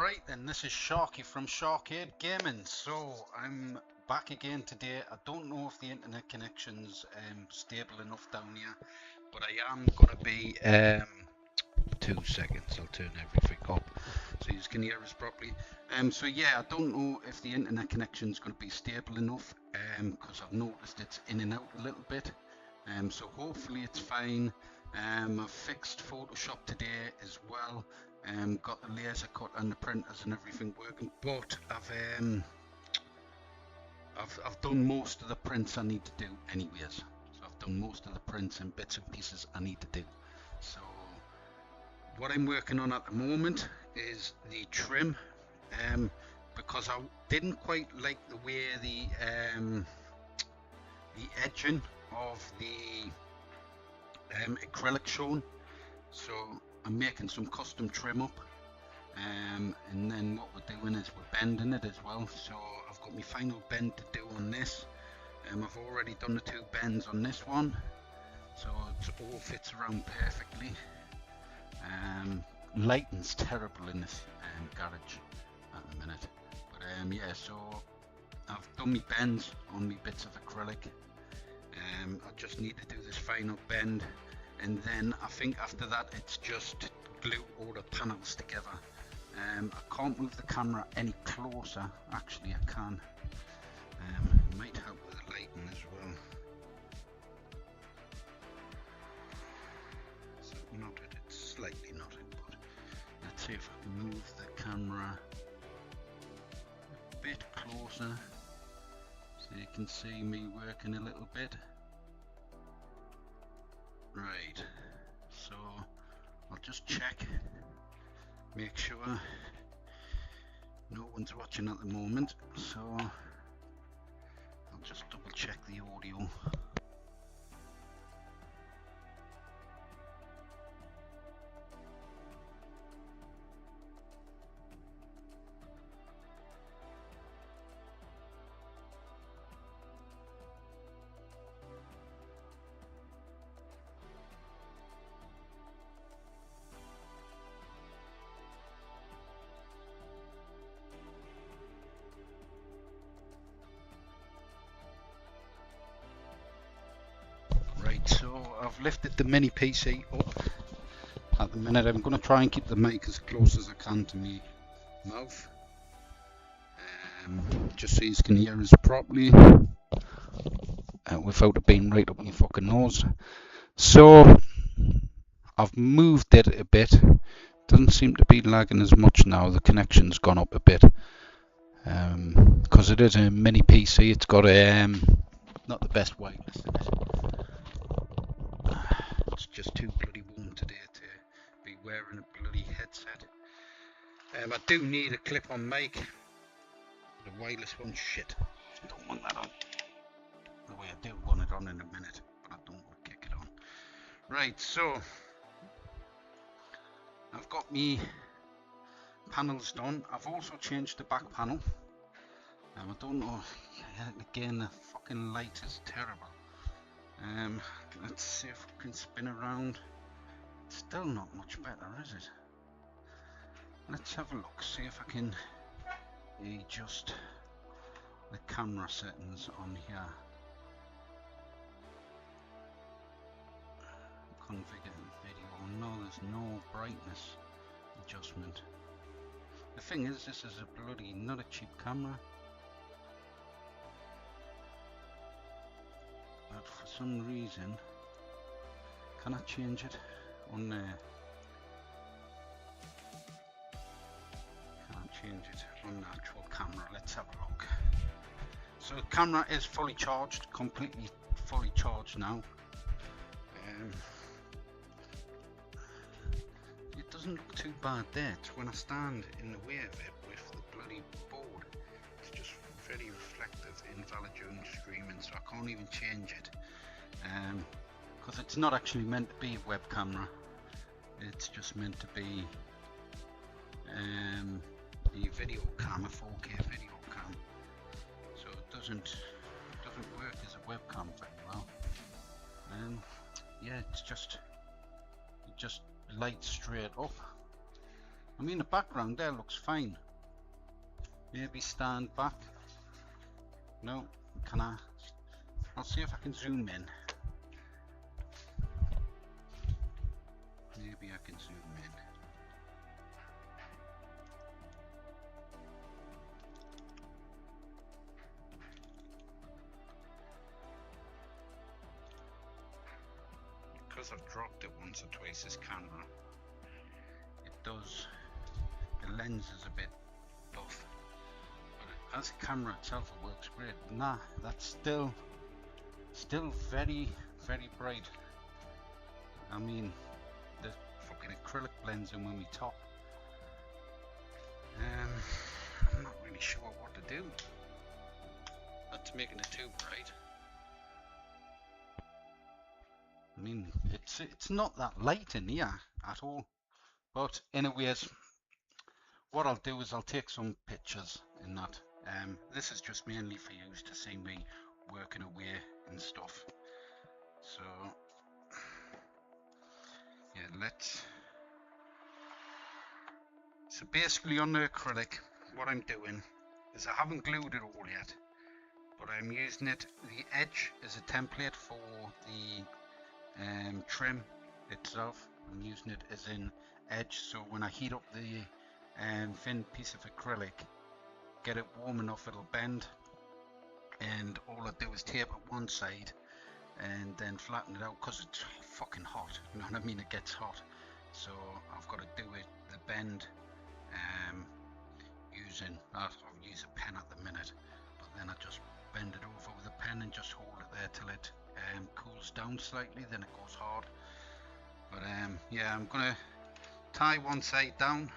Right then, this is Sharky from SHAR-KADE Gaming. So I'm back again today. I don't know if the internet connection's stable enough down here, but I am gonna be 2 seconds. I'll turn everything up so you can hear us properly. So yeah, I don't know if the internet connection's gonna be stable enough because I've noticed it's in and out a little bit. So hopefully it's fine. I've fixed Photoshop today as well. Got the laser cut and the printers and everything working, but I've done most of the prints I need to do anyways. So I've done most of the prints and bits and pieces I need to do. So what I'm working on at the moment is the trim, because I didn't quite like the way the edging of the acrylic shown, so I'm making some custom trim up, and then what we're doing is we're bending it as well. So I've got my final bend to do on this. I've already done the 2 bends on this one, so it all fits around perfectly. Lighting's terrible in this garage at the minute, but yeah, so I've done my bends on my bits of acrylic. I just need to do this final bend, and then I think after that it's just glue all the panels together. I can't move the camera any closer. Actually I can. It might help with the lighting as well. So knotted, it's slightly knotted, but let's see if I can move the camera a bit closer so you can see me working a little bit. Right, so I'll just check, make sure no one's watching at the moment, so I'll just double check the audio. Right, so I've lifted the mini PC up. At the minute I'm going to try and keep the mic as close as I can to my mouth, just so you can hear us properly without it being right up my fucking nose. So I've moved it a bit. Doesn't seem to be lagging as much now. The connection's gone up a bit because it is a mini PC. It's got not the best wireless in it. It's just too bloody warm today to be wearing a bloody headset. I do need a clip-on mic. The wireless one, shit. Don't want that on. The way I do want it on in a minute, but I don't want to kick it on. Right, so I've got me panels done. I've also changed the back panel. I don't know. Again, the fucking light is terrible. Let's see if we can spin around. It's still not much better, is it? Let's have a look, see if I can adjust the camera settings on here. Configure video. No, there's no brightness adjustment. The thing is, this is a bloody not a cheap camera. But for some reason, can I change it on there? Can't change it on the actual camera. Let's have a look. So the camera is fully charged, completely fully charged now. It doesn't look too bad there. It's when I stand in the way of it with the bloody board. It's just very reflective, invalid during streaming, so I can't even change it because it's not actually meant to be a web camera. It's just meant to be a video cam, a 4K video cam. So it doesn't work as a webcam very well. Yeah, it just lights straight up. I mean, the background there looks fine. Maybe stand back. No, can I? I'll see if I can zoom in. Maybe I can zoom in. Because I've dropped it once or twice, this camera, it does, the lens is a bit buff, but as a camera itself it works great. Nah, that's still very bright. I mean, the fucking acrylic blends in when we top. I'm not really sure what to do. That's making it too bright. I mean, it's not that light in here at all. But anyways, what I'll do is I'll take some pictures in that. This is just mainly for you to see me working away and stuff. So yeah, so basically on the acrylic, what I'm doing is I haven't glued it all yet, but I'm using the edge as a template for the trim itself. I'm using it as an edge, so when I heat up the thin piece of acrylic, get it warm enough it'll bend, and all I do is tape it one side and then flatten it out because it's fucking hot, you know what I mean, it gets hot, so I've got to do it the bend using, I'll use a pen at the minute, but then I just bend it over with a pen and just hold it there till it cools down slightly, then it goes hard. But yeah, I'm gonna tie one side down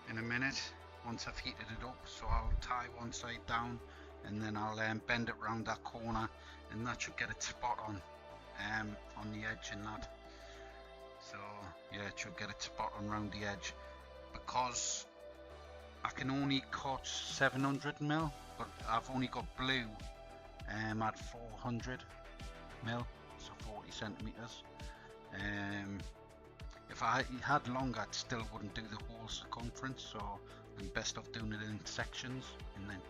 in a minute once I've heated it up, so I'll tie one side down and then I'll bend it round that corner, and that should get it spot on the edge and that. So yeah, it should get it spot on round the edge, because I can only cut 700mm, but I've only got blue at 400mm, so 40 centimeters. If I had longer, it still wouldn't do the whole circumference, so I'm best off doing it in sections and then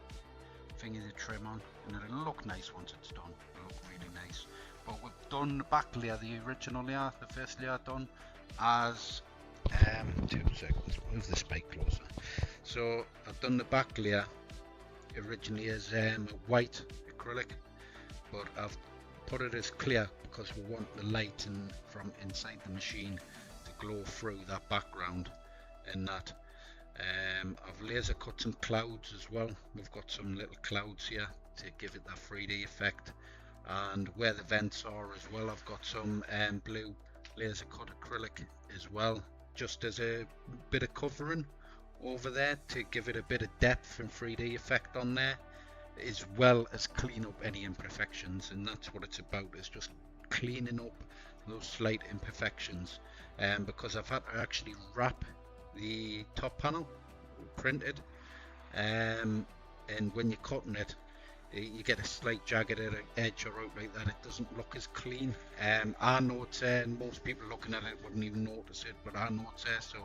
finger the trim on, and it'll look nice once it's done. It'll look really nice. But we've done the back layer, the original layer, the first layer done as 2 seconds, move the spike closer. So I've done the back layer originally as white acrylic, but I've put it as clear because we want the light from inside the machine to glow through that background and that. I've laser cut some clouds as well. We've got some little clouds here to give it that 3D effect, and where the vents are as well, I've got some blue laser cut acrylic as well, just as a bit of covering over there to give it a bit of depth and 3D effect on there, as well as clean up any imperfections. And that's what it's about, is just cleaning up those slight imperfections, because I've had to actually wrap the top panel printed, and when you're cutting it, you get a slight jagged edge or out like that. It doesn't look as clean. I know it's there, and most people looking at it wouldn't even notice it, but I know it's there, so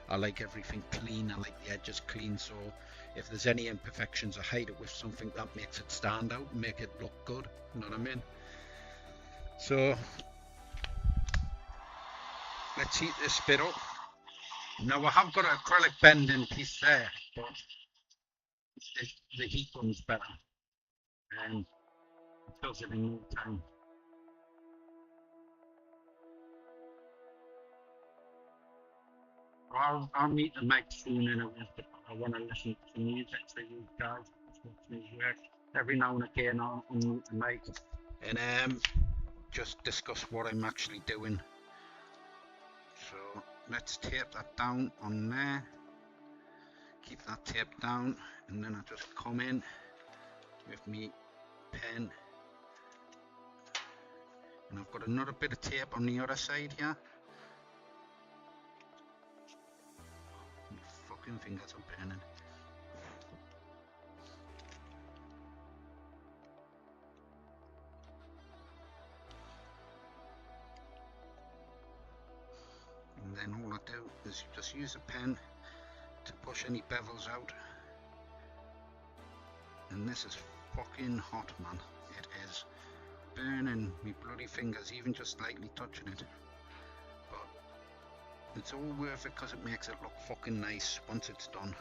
I like everything clean. I like the edges clean, so if there's any imperfections, I hide it with something that makes it stand out and make it look good, you know what I mean? So let's heat this bit up. Now I have got an acrylic bending piece there, but the heat runs better and it does it in no time. I'll meet the mic soon in a bit. I want to listen to music for you guys. Just watch me work. Every now and again I'll unmute the mic and just discuss what I'm actually doing. So let's tape that down on there. Keep that tape down, and then I just come in with me pen, and I've got another bit of tape on the other side here. My fucking fingers are burning. And then all I do is just use a pen to push any bevels out. And this is fucking hot, man. It is burning me bloody fingers, even just slightly touching it. But it's all worth it because it makes it look fucking nice once it's done.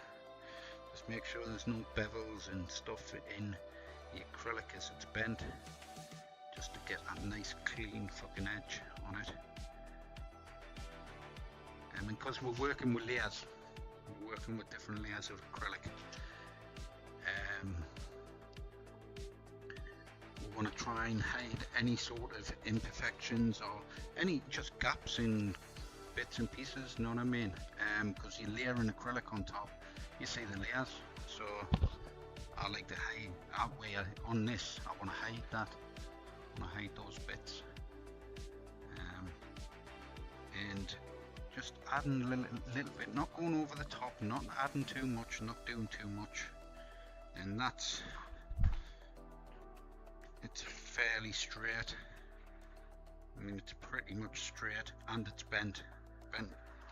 Just make sure there's no bevels and stuff in the acrylic as it's bent, just to get that nice clean fucking edge on it. And because we're working with layers, we're working with different layers of acrylic, we want to try and hide any sort of imperfections or any just gaps in bits and pieces, you know what I mean? Because you're layering acrylic on top, you see the layers, so I like to hide that way. On this, I want to hide that. I want to hide those bits, and just adding a little bit, not going over the top, not adding too much, not doing too much, and it's fairly straight. I mean, it's pretty much straight, and it's bent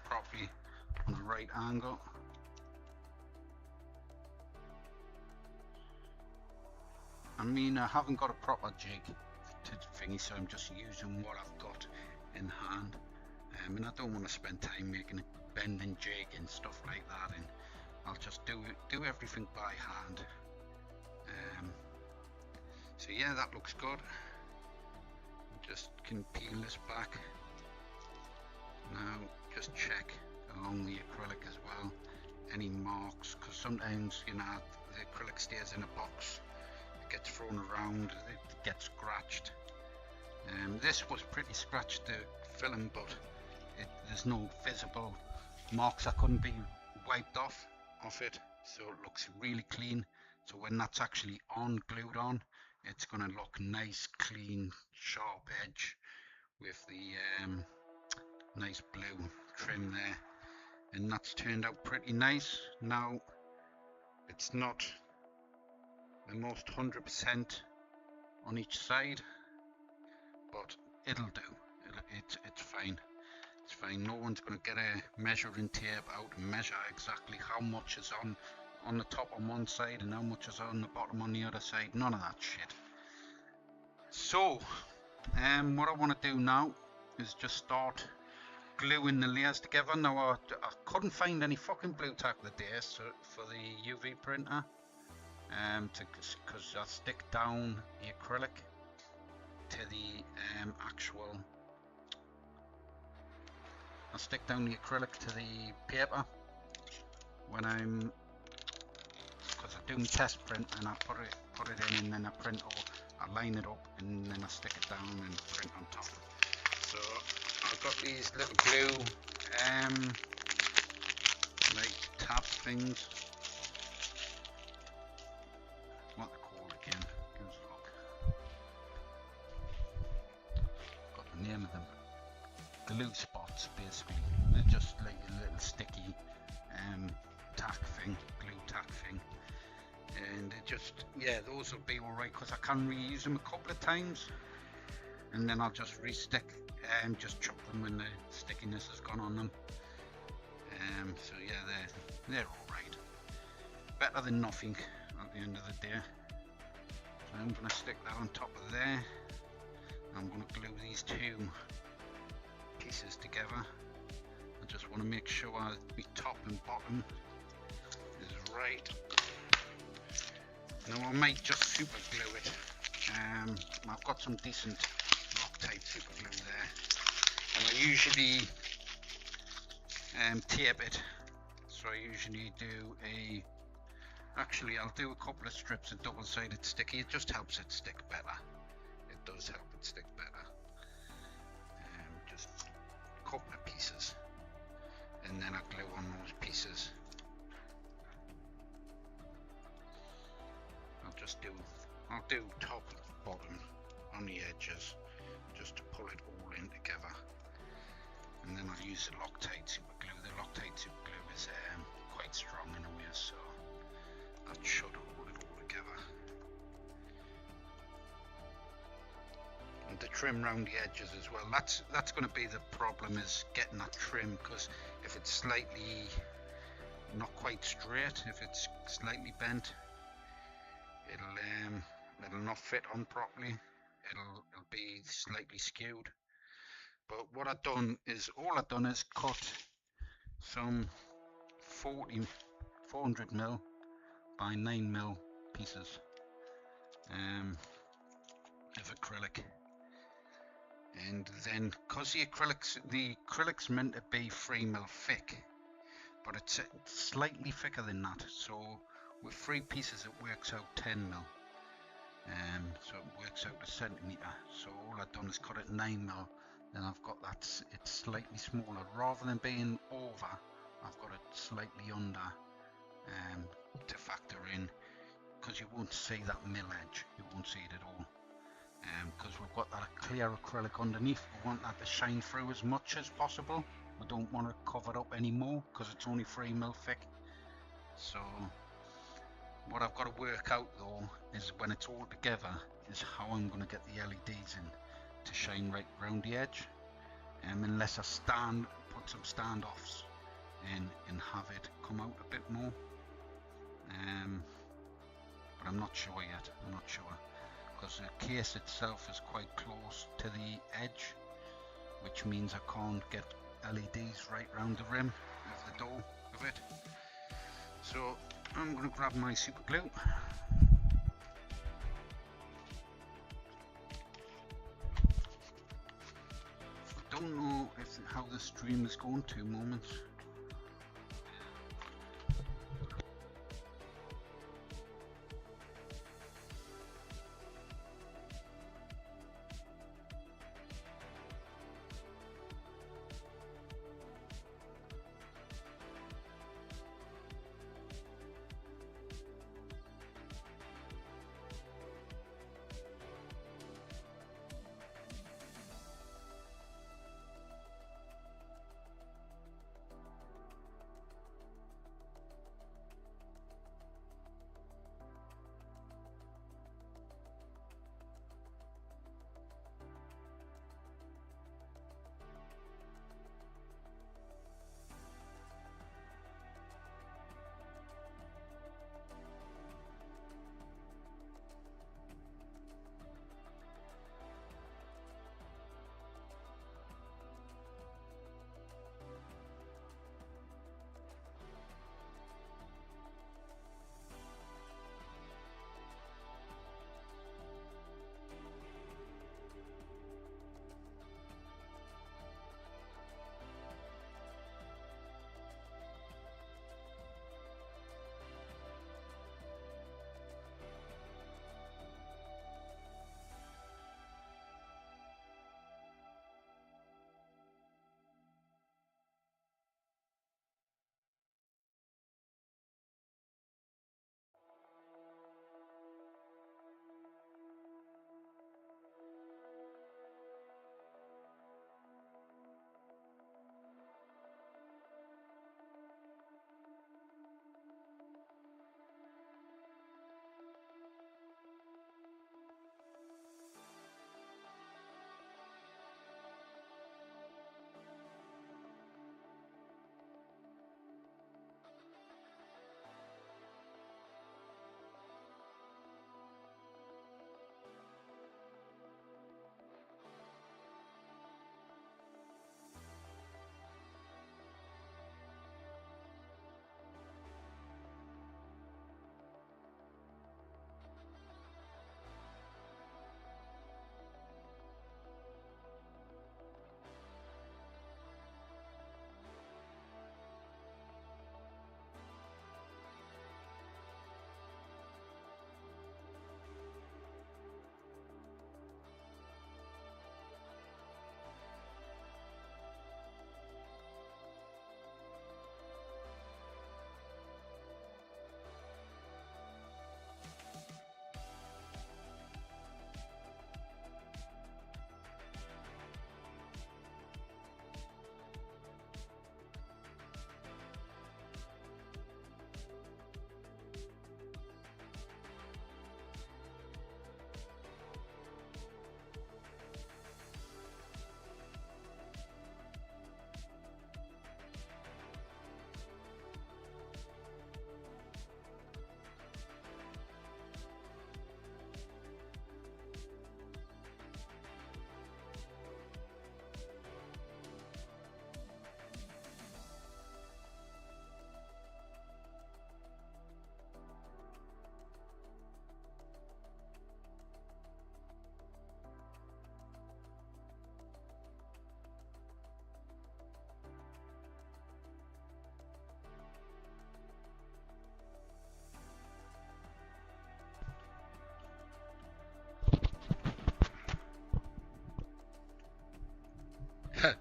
properly on the right angle. I mean, I haven't got a proper jig to thingy, so I'm just using what I've got in hand. And I don't want to spend time making a bending jig and stuff like that, and I'll just do everything by hand. So yeah, that looks good. Just can peel this back. Now just check along the acrylic as well, any marks, because sometimes, you know, the acrylic stays in a box, it gets thrown around, it gets scratched. This was pretty scratched, the film, but there's no visible marks that couldn't be wiped off it, so it looks really clean. So when that's actually glued on, it's going to look nice, clean, sharp edge with the nice blue trim there, and that's turned out pretty nice. Now, it's not the most 100% on each side, but it'll do. It's fine. It's fine. No one's going to get a measuring tape out and measure exactly how much is on the top on one side and how much is on the bottom on the other side. None of that shit. So what I want to do now is just start gluing the layers together. Now I couldn't find any fucking blue tack the day for the UV printer, because I stick down the acrylic to the I stick down the acrylic to the paper when because I do my test print, and I put it in, and then I print, or I line it up, and then I stick it down and print on top. So I've got these little glue like tab things, what they're called again, give us a look. Got the name of them. Glue spots, basically. They're just like a little sticky tack thing, glue tack thing, and it just, yeah, those will be alright because I can reuse them a couple of times, and then I'll just restick and just chop them when the stickiness has gone on them. So yeah, they're alright, better than nothing at the end of the day. So I'm going to stick that on top of there. I'm going to glue these two pieces together. I just want to make sure the top and bottom is right. Now I might just super glue it. I've got some decent Loctite super glue there, and I usually tape it. So I usually do I'll do a couple of strips of double-sided sticky. It just helps it stick better. It does help it stick better. Just a couple of pieces, and then I glue on those pieces. I'll do top and bottom on the edges, just to pull it all in together, and then I'll use the Loctite super glue. The Loctite super glue is quite strong in a way, so that should hold it all together. And the trim around the edges as well. That's going to be the problem, is getting that trim, because if it's slightly not quite straight, if it's slightly bent, it'll not fit on properly. It'll be slightly skewed. But what I've done is, all I've done is cut some 400 mil by 9 mil pieces of acrylic, and then, because the acrylic's meant to be 3 mil thick, but it's slightly thicker than that, so with 3 pieces it works out 10 mil, so it works out a centimetre. So all I've done is cut it 9 mil, then I've got that, it's slightly smaller, rather than being over, I've got it slightly under, to factor in, because you won't see that mill edge, you won't see it at all, because we've got that clear acrylic underneath. We want that to shine through as much as possible. We don't want to cover it up anymore, because it's only 3 mil thick. So what I've got to work out though is, when it's all together, is how I'm going to get the LEDs in to shine right around the edge, unless I put some standoffs in and have it come out a bit more, but I'm not sure yet. I'm not sure, because the case itself is quite close to the edge, which means I can't get LEDs right round the rim of the door of it. So I'm going to grab my super glue. I don't know how the stream is going. 2 moments.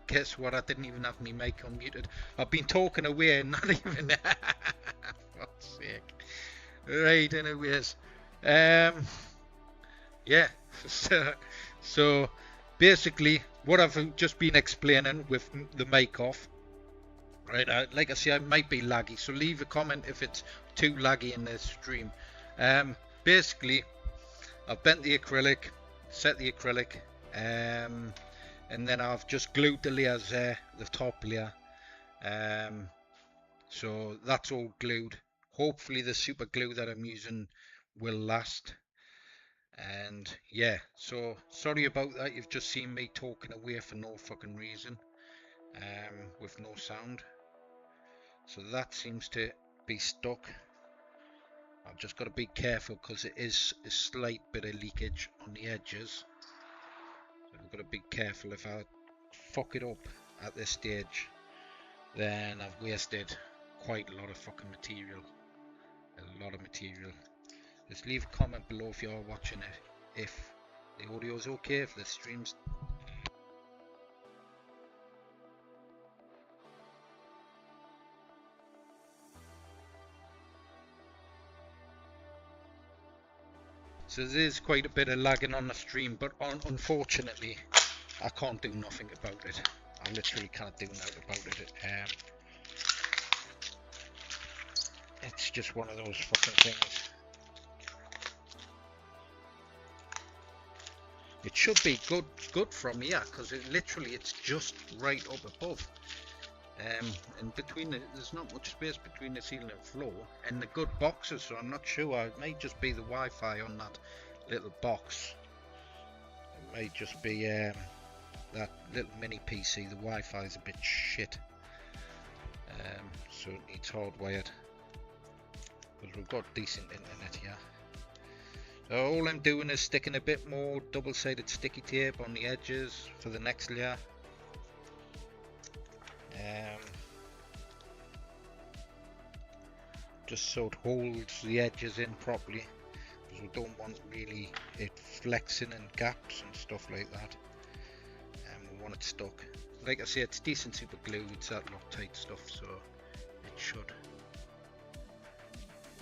Guess what? I didn't even have my mic unmuted. I've been talking away and not even. Fuck's sake. Right, anyways. Yeah. So basically, what I've just been explaining with the mic off. Right, like I say, I might be laggy, so leave a comment if it's too laggy in this stream. Basically, I've bent the acrylic, set the acrylic, and then I've just glued the layers there, the top layer. So that's all glued. Hopefully the super glue that I'm using will last. And yeah, so sorry about that. You've just seen me talking away for no fucking reason, with no sound. So that seems to be stuck. I've just got to be careful because it is a slight bit of leakage on the edges. So I've got to be careful. If I fuck it up at this stage, then I've wasted quite a lot of fucking material. A lot of material. Just leave a comment below if you're watching it, if the audio is okay, if the stream's. So there's quite a bit of lagging on the stream, but unfortunately I can't do nothing about it. I literally can't do nothing about it. It's just one of those fucking things. It should be good from here, because it's just right up above. And between there's not much space between the ceiling and floor, and the good boxes, so I'm not sure. It may just be the Wi-Fi on that little box. It may just be that little mini PC. The Wi-Fi is a bit shit, so it needs hardwired. But we've got decent internet here. So all I'm doing is sticking a bit more double-sided sticky tape on the edges for the next layer. Just so it holds the edges in properly, because we don't want really it flexing and gaps and stuff like that. We want it stuck. Like I say, it's decent super glue, it's that Loctite stuff, so it should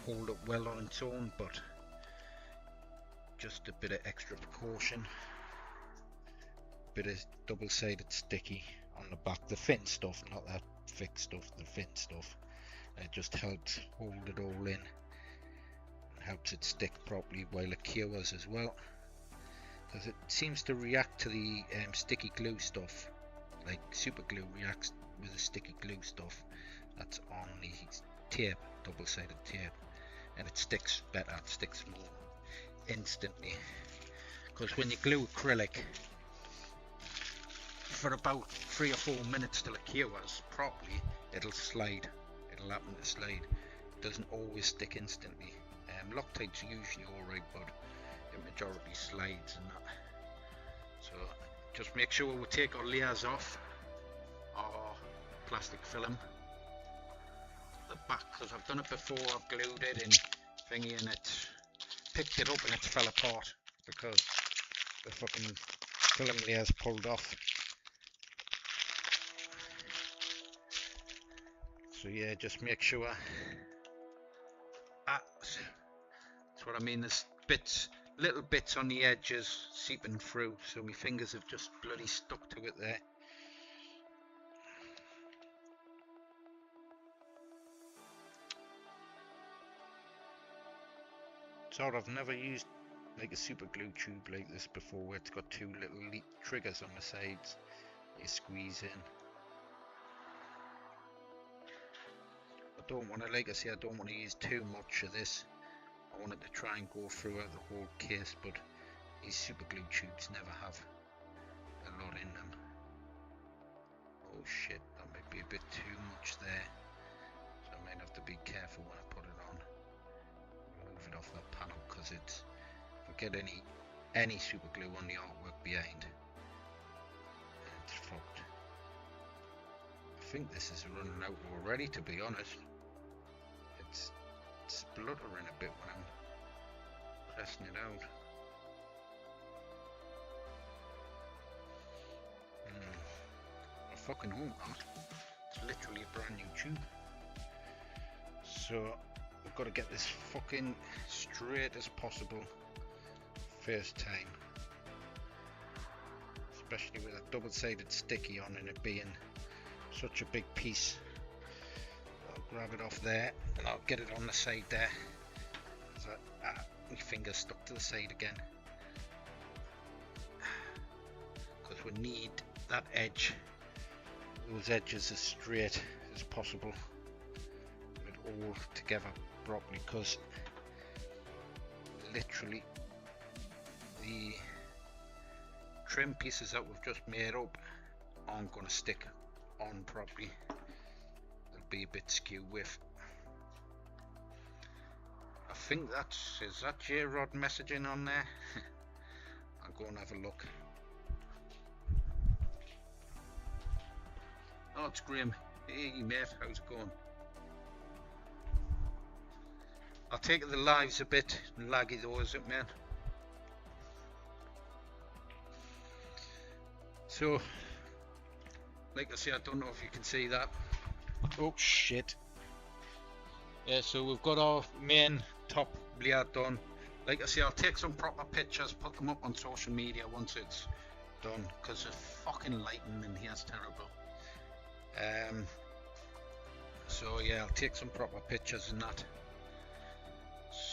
hold up well on its own, but just a bit of extra precaution. Bit of double-sided sticky on the back, the thin stuff, not that thick stuff, the thin stuff. It just helps hold it all in, helps it stick properly while it cures as well, because it seems to react to the sticky glue stuff, like super glue reacts with the sticky glue stuff that's on the tape, double-sided tape, and it sticks better, it sticks more instantly. Because when you glue acrylic for about 3 or 4 minutes till it cures properly, it'll slide. It'll happen to slide. It doesn't always stick instantly. Loctite's usually alright, but the majority slides and that. So just make sure we take our layers off our plastic film. The back, because I've done it before, I've glued it and thingy, and it picked it up and it fell apart because the fucking film layers pulled off. So yeah, just make sure. That's what I mean. There's bits, little bits on the edges seeping through, so my fingers have just bloody stuck to it there. So I've never used like a super glue tube like this before, where it's got 2 little triggers on the sides you squeeze in. I don't want to, like I say, I don't want to use too much of this. I wanted to try and go through the whole case, but these super glue tubes never have a lot in them. Oh shit, that might be a bit too much there, so I might have to be careful when I put it on. Move it off that panel, because it's, if I get any super glue on the artwork behind, it's fucked. I think this is running out already, to be honest. It's spluttering a bit when I'm pressing it out. fucking home not. It's literally a brand new tube. So we've got to get this fucking straight as possible first time. Especially with a double-sided sticky on and it being such a big piece. I'll grab it off there and I'll get it on the side there. My finger's stuck to the side again. Because we need that edge, those edges as straight as possible. Put it all together properly, because literally the trim pieces that we've just made up aren't going to stick on properly. They'll be a bit skew with. I think is that J-Rod messaging on there? I'll go and have a look. Oh, it's Graham. Hey mate, how's it going? I'll take it the live's a bit laggy though, is it, man? So, like I say, I don't know if you can see that. Oh shit. Yeah, so we've got our main top layer done. Like I say, I'll take some proper pictures, put them up on social media once it's done, because the fucking lighting in here is terrible. So yeah, I'll take some proper pictures and that.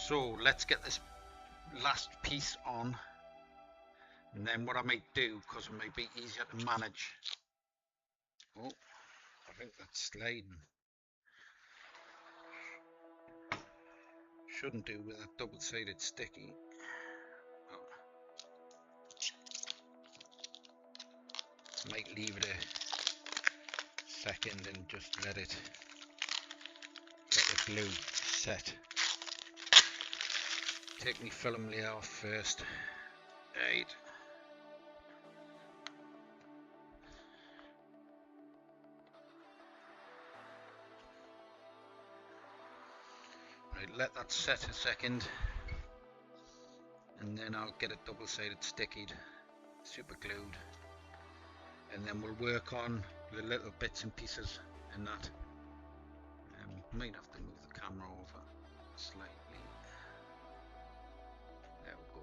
So let's get this last piece on, and then what I might do, because it might be easier to manage. Oh, I think that's sliding. Shouldn't do with a double-sided sticky. Oh. Might leave it a second and just let it get the glue set. Take my film layer off first. Right. Right, let that set a second, and then I'll get it double-sided stickied, super glued, and then we'll work on the little bits and pieces and that. Might have to move the camera over slightly. There we go.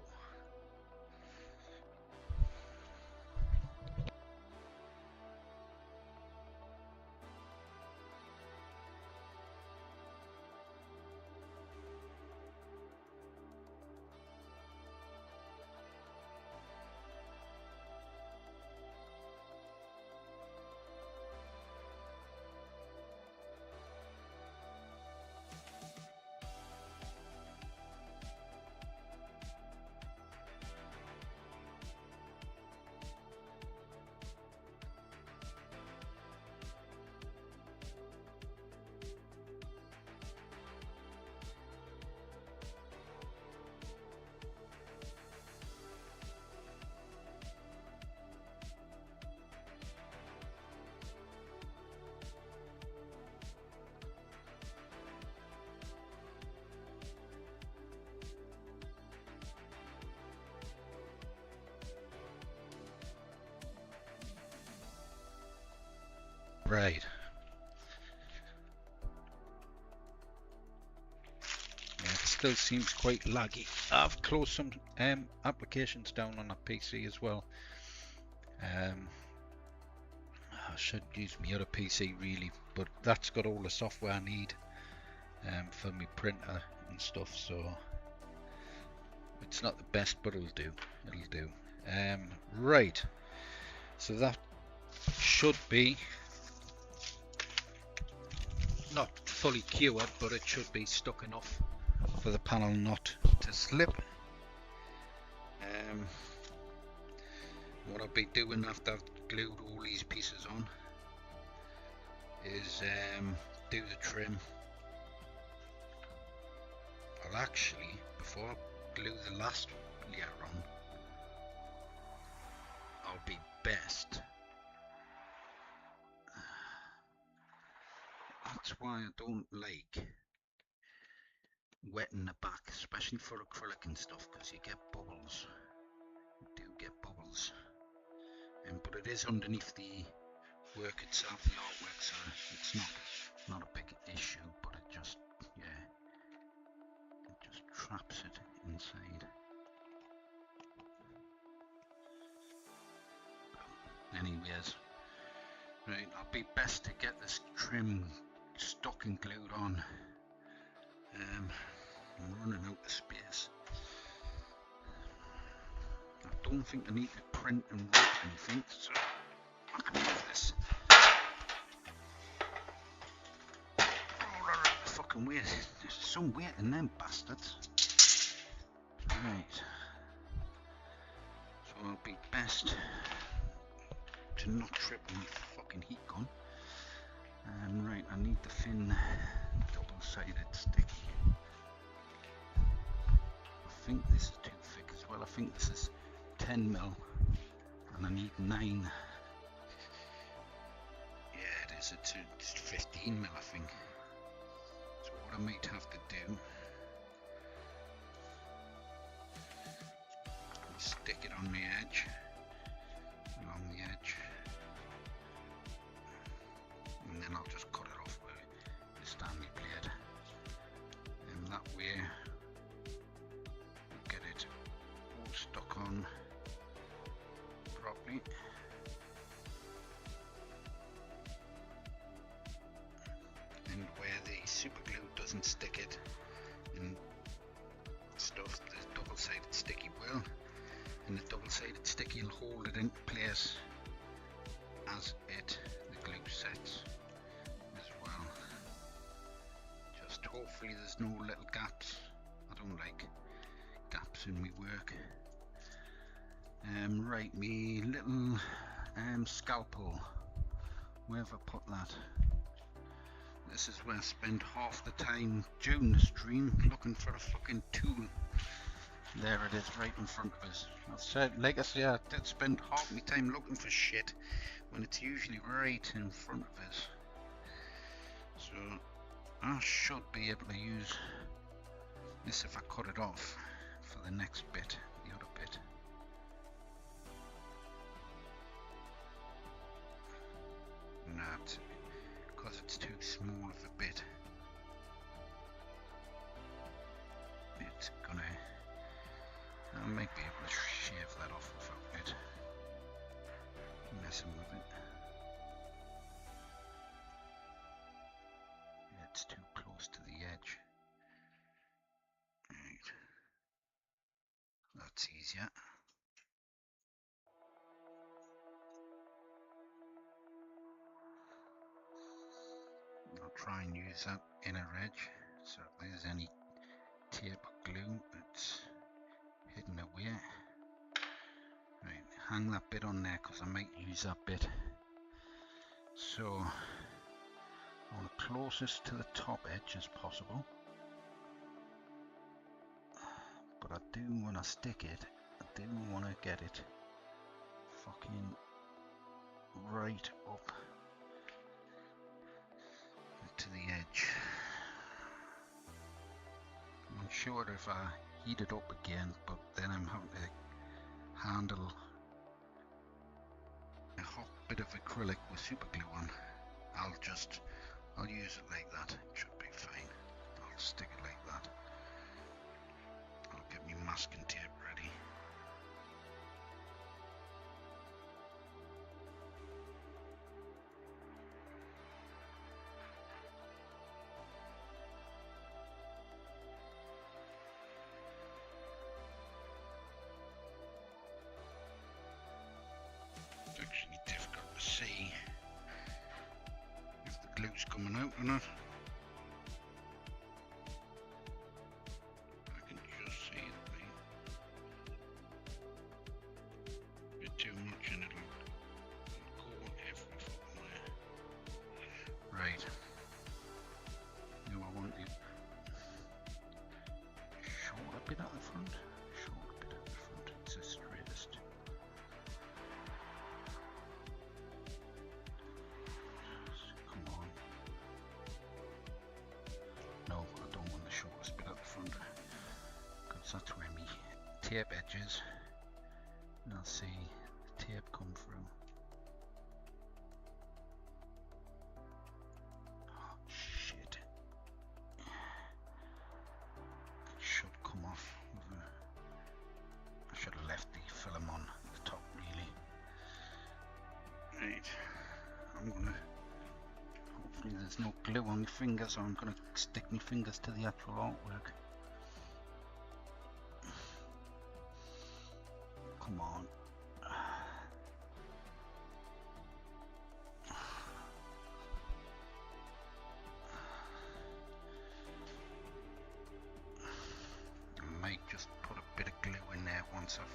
Right. Yeah, it still seems quite laggy. I've closed some applications down on that PC as well. I should use my other PC really, but that's got all the software I need for my printer and stuff, so it's not the best, but it'll do. It'll do. Right. So that should be not fully cured, but it should be stuck enough for the panel not to slip. What I'll be doing after I've glued all these pieces on is do the trim. I'll actually, before I glue the last layer on, I'll be best. That's why I don't like wetting the back, especially for acrylic and stuff, because you get bubbles. You do get bubbles. But it is underneath the work itself, the artwork, so it's not a big issue, but it just, yeah, it just traps it inside. Anyways, right, I'll be best to get this trim stuck and glued on. I'm running out of space. I don't think I need to print and write anything, so I can move this. Oh, fucking weight. There's some weight in them bastards. Right. So it'll be best to not trip my fucking heat gun. Right, I need the thin double-sided sticky. I think this is too thick as well. I think this is 10mm and I need 9. Yeah, it is. It's 15mm, I think. So what I might have to do is stick it on the edge, along the edge, and then I'll just cut it off with the Stanley blade, and that way we'll get it all stuck on properly. And where the super glue doesn't stick it and stuff, the double-sided sticky will, and the double-sided sticky will hold it in place as the glue sets as well. Just hopefully there's no little gaps. I don't like gaps in my work. Right, me little scalpel, where have I put that? This is where I spend half the time during the stream looking for a fucking tool. There it is, right in front of us. Like I say, I did spend half my time looking for shit when it's usually right in front of us. So I should be able to use this if I cut it off for the next bit, the other bit. Nah, because it's too small of a bit, it's gonna, I might be able to shave that off without it messing with it. It's too close to the edge. Right, that's easier. I'll try and use that inner edge, so if there's any tape or glue that's hidden away. Right, hang that bit on there because I might use that bit. So I want closest to the top edge as possible, but I do want to stick it, I do want to get it fucking right up to the edge. I'm sure if I heat it up again, but then I'm having to handle a hot bit of acrylic with super glue on. I'll use it like that. It should be fine. I'll stick it like that. I'll get my masking tape ready. It's actually difficult to see if the glue's coming out or not. I can just see it being a bit too much and it'll go every fucking way. Right. Now I want it short a bit at the front. Short a bit at the front. It's the straightest. Come on. No, I don't want the shortest bit at the front because that's where my tape edges. And I'll see the tape come through. I'm gonna, hopefully there's no glue on my fingers, or I'm gonna stick my fingers to the actual artwork. Come on. I might just put a bit of glue in there once I've...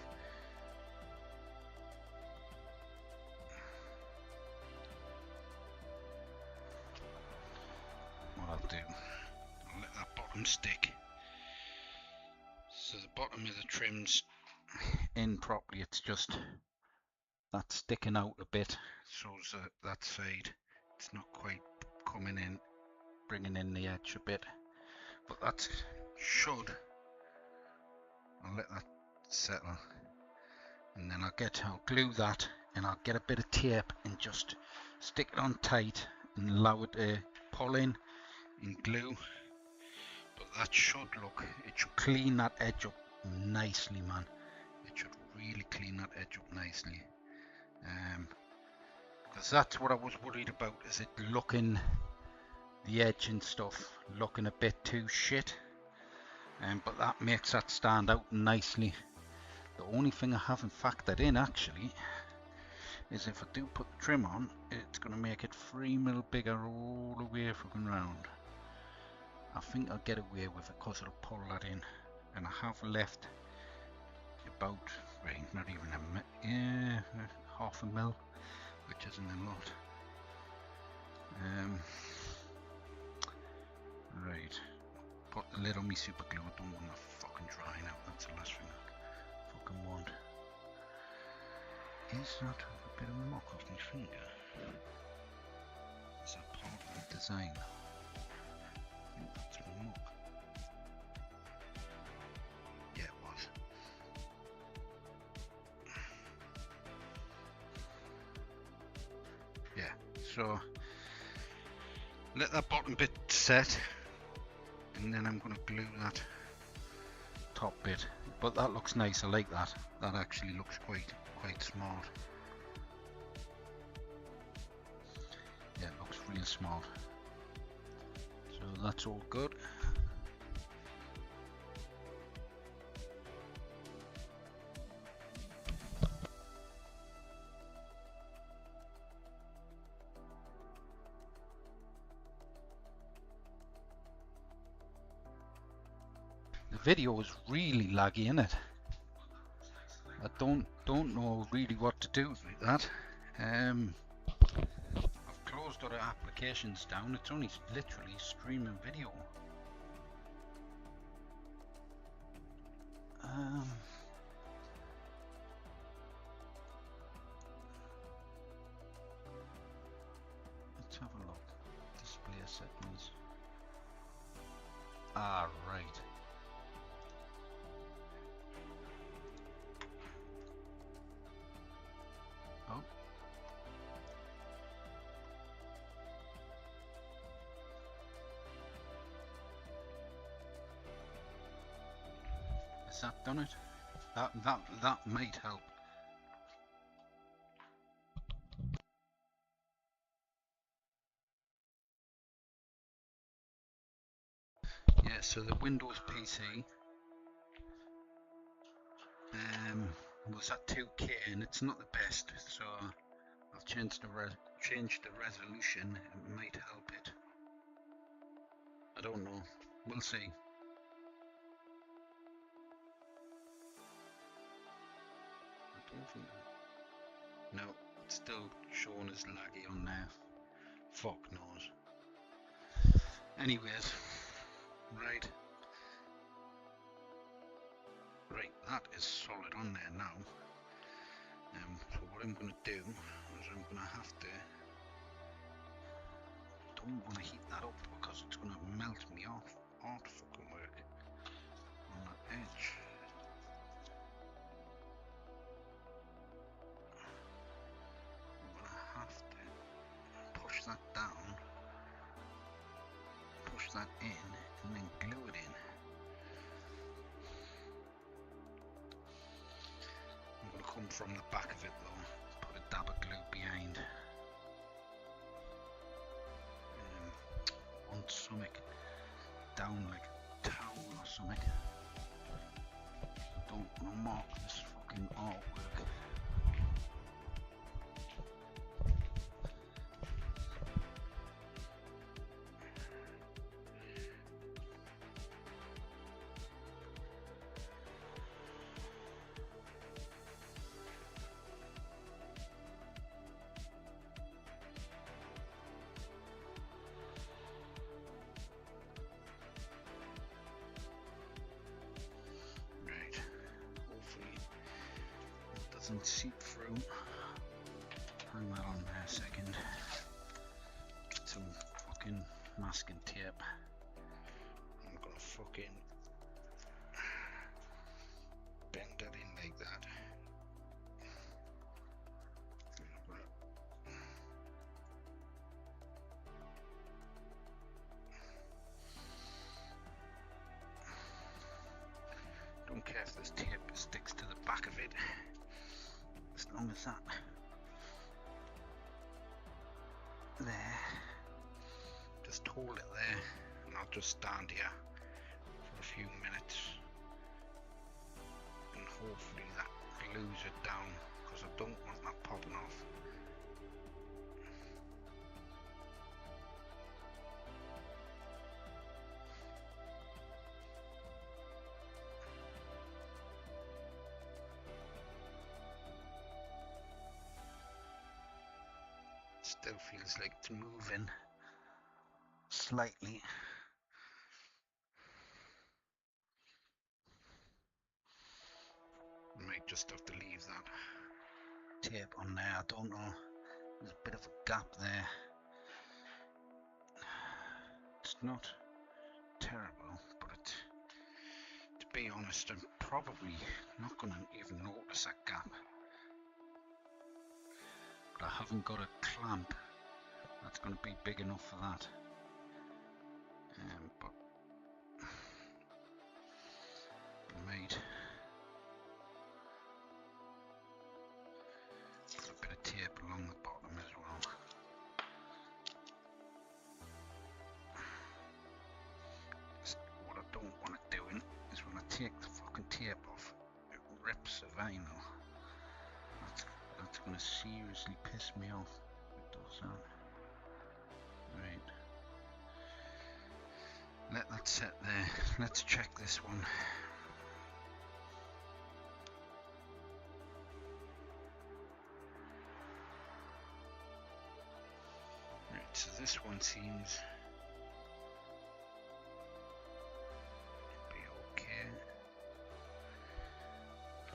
What I'll do, I'll let that bottom stick. So the bottom of the trim's in properly, it's just that's sticking out a bit, so that side it's not quite coming in, bringing in the edge a bit, but that should, I'll let that settle, and then I'll glue that, and I'll get a bit of tape and just stick it on tight and allow it to pull in and glue. But that should look, it should clean that edge up nicely, man. It should really clean that edge up nicely, because that's what I was worried about, is it looking, the edge and stuff looking a bit too shit, but that makes that stand out nicely. The only thing I haven't factored in actually is if I do put the trim on, it's going to make it 3mm bigger all the way fucking round. I think I'll get away with it because it'll pull that in, and I have left about, right, not even half a mil, which isn't a lot. Right, put the lid on me super glue. I don't want that fucking drying out. That's the last thing I fucking want. Is that a bit of muck off my finger? Is that part of the design? I think that's a muck. Yeah, it was. Yeah, so let that bottom bit set, and then I'm going to glue that top bit. But that looks nice, I like that. That actually looks quite smart. Yeah, it looks real smart. So that's all good. The video is really laggy, isn't it? I don't know really what to do with that. I've closed other applications down. It's only literally streaming video. Let's have a look. Display settings. Ah, right. Oh. Has that done it? That might help. Yeah, so the Windows PC was at 2K, and it's not the best, so I've changed the resolution. It might help it. I don't know. We'll see. I don't think. No, it's still showing as laggy on there. Fuck knows. Anyways, right. Right, that is solid on there now. So what I'm going to do is I'm going to have to, don't want to heat that up because it's going to melt me off art fucking work on that edge. I'm going to have to push that down, push that in, and then glue it in. I'm going to come from the back of it though, put a dab of glue behind. down like a towel or something. I don't want to mark this fucking artwork. Doesn't seep through. Hang that on there a second. Get some fucking masking tape. I'm gonna fucking bend that in like that. Don't care if this tape sticks to the back of it. As long as that there, just hold it there, and I'll just stand here for a few minutes and hopefully that glues it down, because I don't want that popping off. Still feels like it's moving slightly. I might just have to leave that tape on there. I don't know. There's a bit of a gap there. It's not terrible, but to be honest, I'm probably not going to even notice that gap. But I haven't got a clamp that's going to be big enough for that. But I made a bit of tape along the bottom as well. What I don't want it doing is when I take the fucking tape off, it rips the vinyl. That's going to seriously piss me off. It does that. Right. Let that set there. Let's check this one. Right, so this one seems to be okay.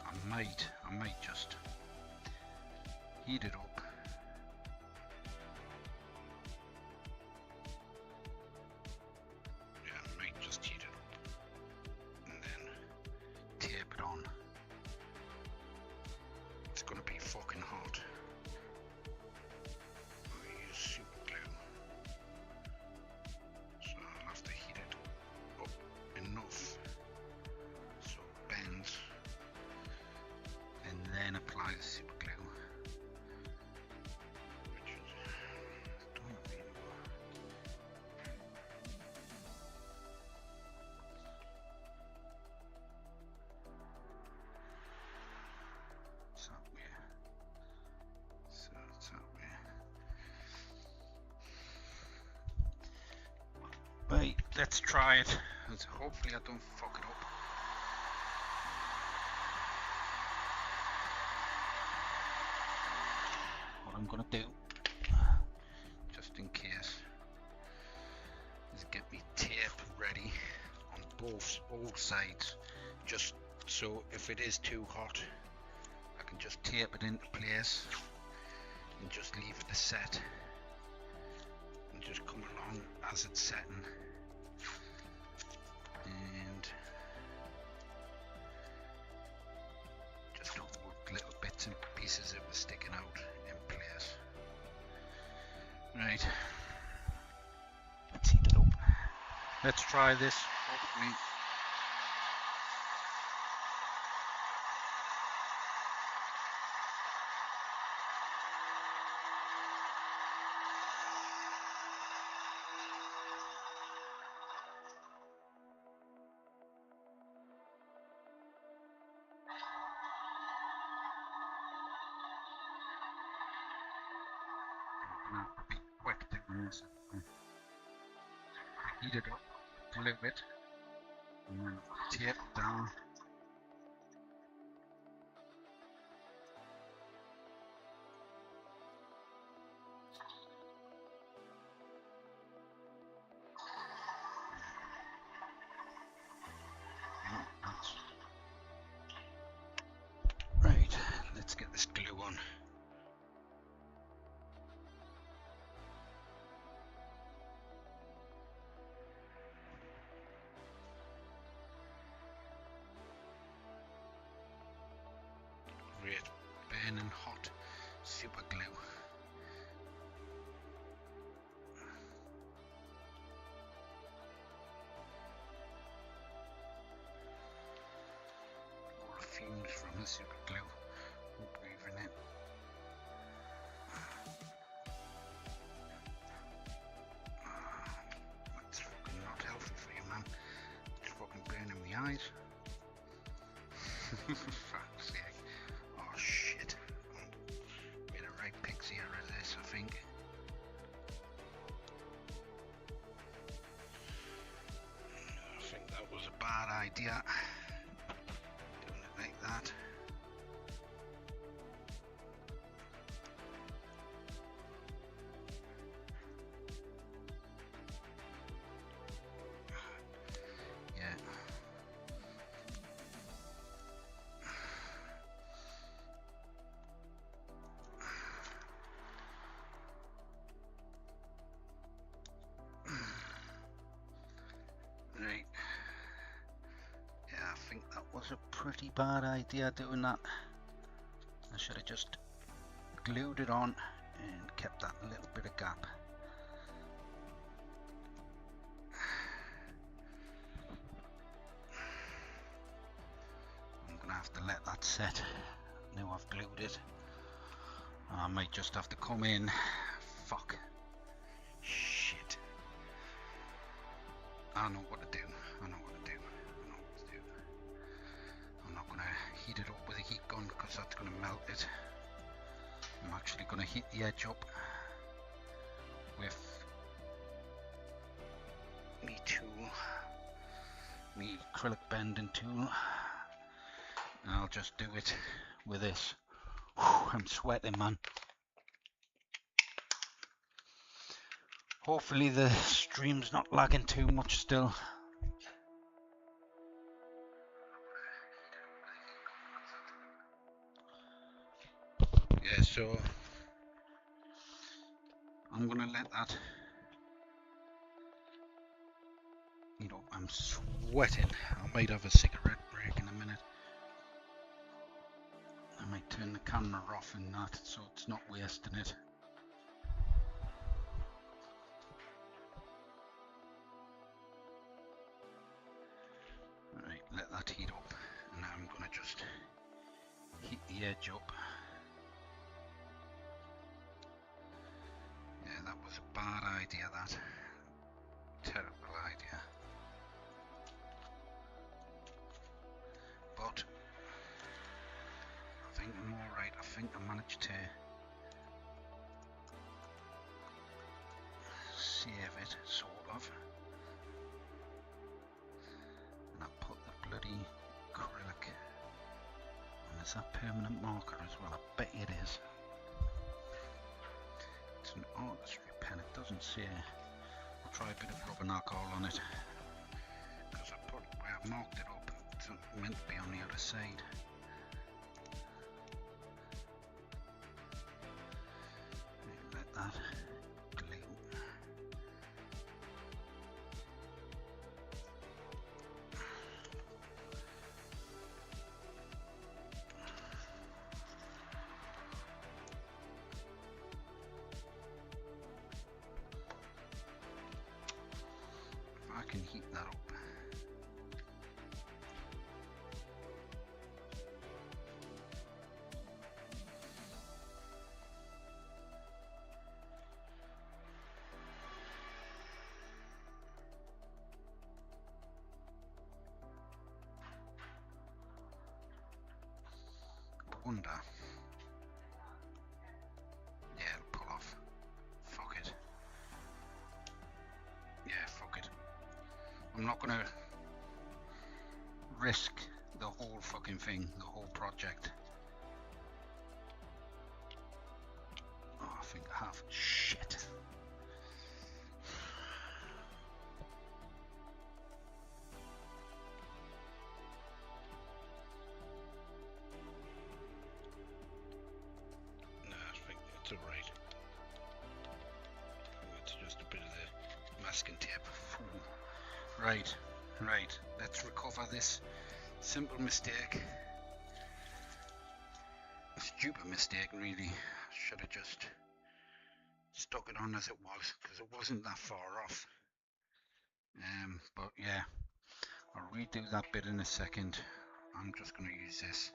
I might just heat it up. Yeah, I might just heat it up and then tape it on. It's gonna be fucking hot. I use super glue, so I'll have to heat it up enough so it bends, and then apply the super glue. Right, let's try it. Hopefully I don't fuck it up. What I'm gonna do, just in case, is get me tape ready on both sides, just so if it is too hot, I can just tape it into place and just leave it to set. Just come along as it's setting, and just hold little bits and pieces that were sticking out in place. Right, let's heat it up. Let's try this. Hopefully on this. I heat it up, glue it, and then tape it down. Right, let's get this glue on. Great, burning hot super glue. All the fumes from the super glue will breathing in. That's fucking not healthy for you, man. It's fucking burning my eyes. For fuck's sake. Oh shit. Made a right pixie out of this, I think. I think that was a bad idea. Doing it like that. Yeah. Right. Yeah, I think that was a pretty bad idea doing that. I should have just glued it on and kept that little bit of gap. I'm gonna have to let that set. Now I've glued it. I might just have to come in. Fuck. Shit. I know what to do. I know what to do. I know what to do. I'm not gonna heat it up with a heat gun because that's gonna melt it. I'm actually gonna heat the edge up with me tool, me acrylic bending tool. And I'll just do it with this. Whew, I'm sweating, man. Hopefully the stream's not lagging too much still. Yeah, so I'm gonna let that, you know, I'm sweating. I might have a cigarette break in a minute. I might turn the camera off and that, so it's not wasting it. Right, let that heat up, and now I'm gonna just heat the edge up. Yeah, that was a bad idea, that. Terrible idea. But I think I'm alright. I think I managed to save it, sort of. And I put the bloody acrylic. And is that permanent marker as well? I bet it is. It's an artistry pen, it doesn't say. I'll try a bit of rubbing alcohol on it. Because I put where I marked it up, it's meant to be on the other side. Let that glue. If I can heat that up. Wonder. Yeah, it'll pull off. Fuck it. not going to risk the whole fucking thing, the whole project. Oh, I think I have. Shit. No, I think it's alright. It's just a bit of the masking tape. Right, right. Let's recover this simple mistake. A stupid mistake, really. Should have just stuck it on as it was, because it wasn't that far off. But yeah, I'll redo that bit in a second. I'm just going to use this.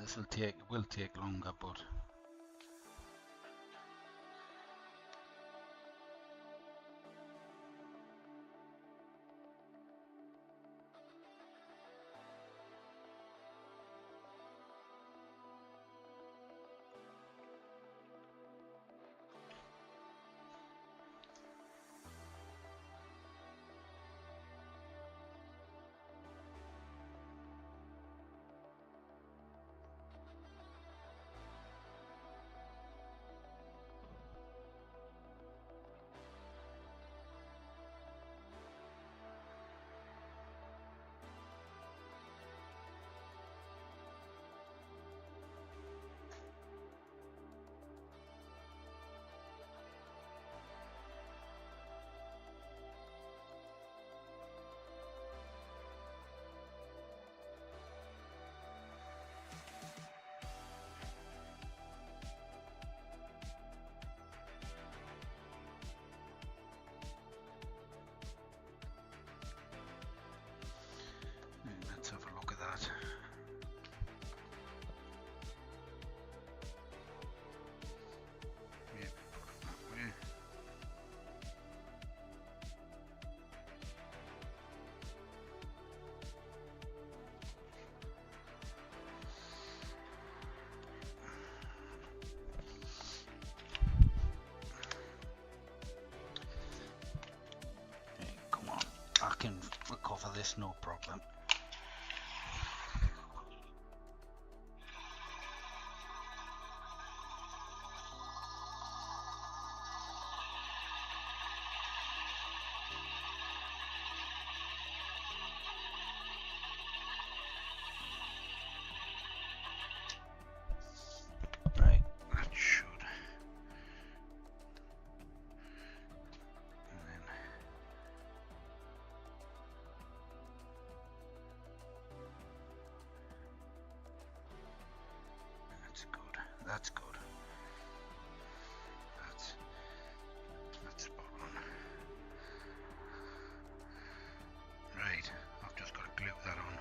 This will take longer, but let's have a look at that. Maybe put it that way. Hey, come on, I can recover this, no problem. Right, that should. And then that's good. That's good. That's spot on. Right, I've just got to glue that on.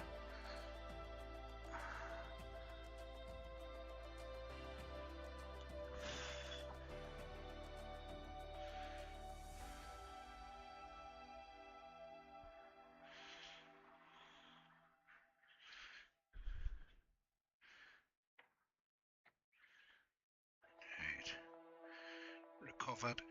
Right, recovered.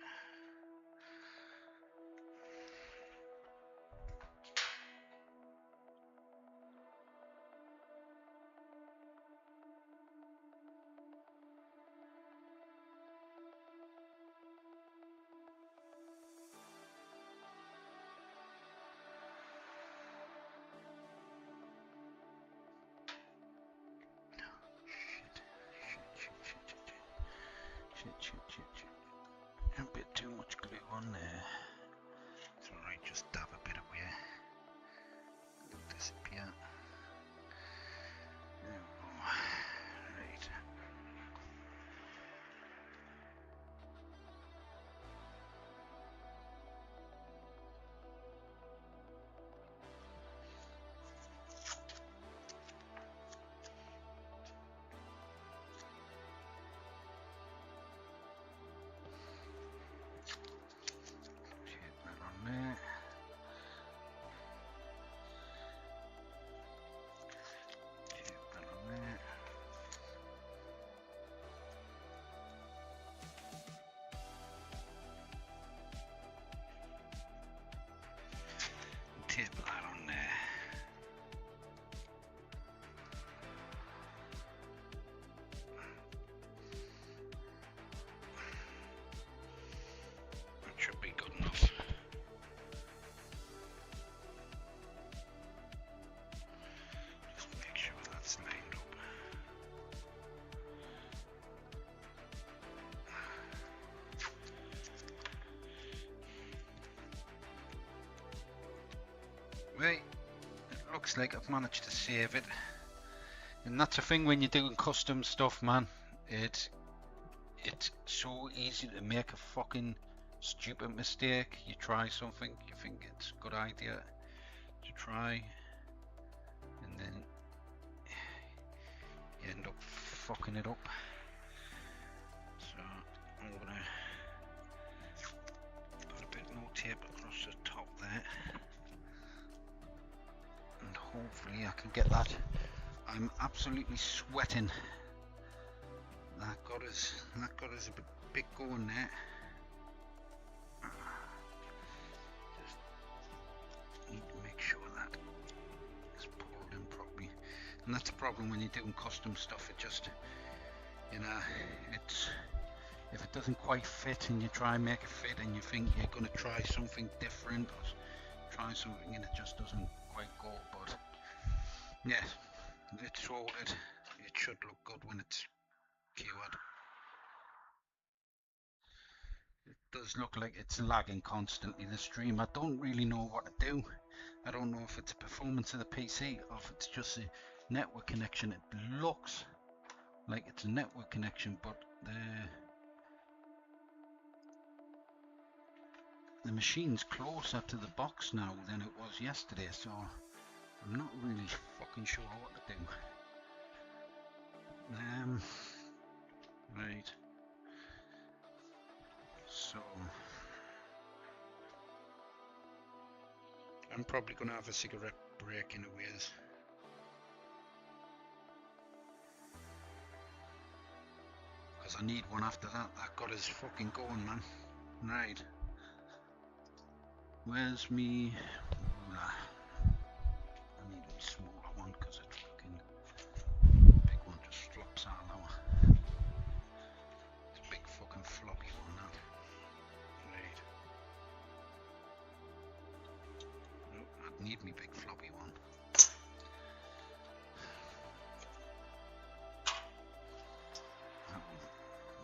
Shit. A bit too much glue on there. It's alright, just dab a bit away. It'll disappear. There we go. Right. Right, it looks like I've managed to save it. And that's the thing when you're doing custom stuff, man. It's so easy to make a fucking stupid mistake. You try something, you think it's a good idea to try, and then you end up fucking it up. So I'm gonna put a bit more tape across the top there, and hopefully I can get that. I'm absolutely sweating. That got us a bit going there. Just need to make sure that it's pulled in properly. And that's the problem when you're doing custom stuff. It just, you know, it's, if it doesn't quite fit and you try and make it fit and you think you're going to try something different or try something and it just doesn't quite go. But yeah, it's sorted. It should look good when it's cured. It does look like it's lagging constantly, the stream. I don't really know what to do. I don't know if it's a performance of the PC or if it's just a network connection. It looks like it's a network connection, but the machine's closer to the box now than it was yesterday, so I'm not really fucking sure what to do. Right. So I'm probably gonna have a cigarette break in a ways. Because I need one after that. That got us fucking going, man. Right. Where's me? I need a smaller one because it's fucking big one just flops out now. It's a big fucking floppy one now. Right. Nope, I'd need me big floppy one.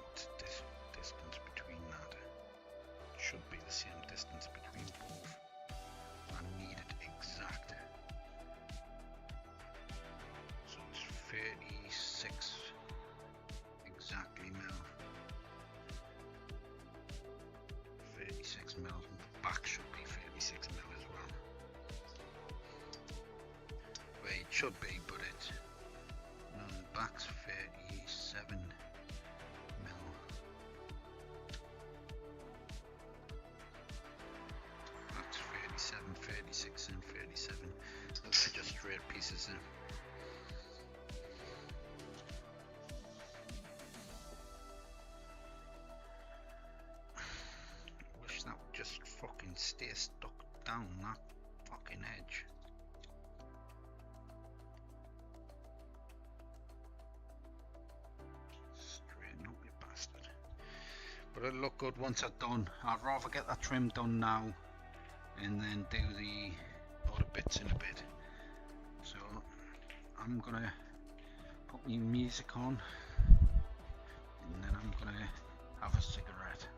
What's this distance between that? It should be the same distance between both. I need it exact. So it's 36 exactly mil. 36 mil. Back should be 36 mil as well. Well, it should be, but it's back's 37 mil. That's 37, 36 and 37. Those are just straight pieces there. I wish that would just fucking stay stuck down that fucking edge. Straighten up, you bastard. But it'll look good once I've done. I'd rather get that trim done now and then do the other bits in a bit. So I'm gonna put my music on and then I'm gonna have a cigarette.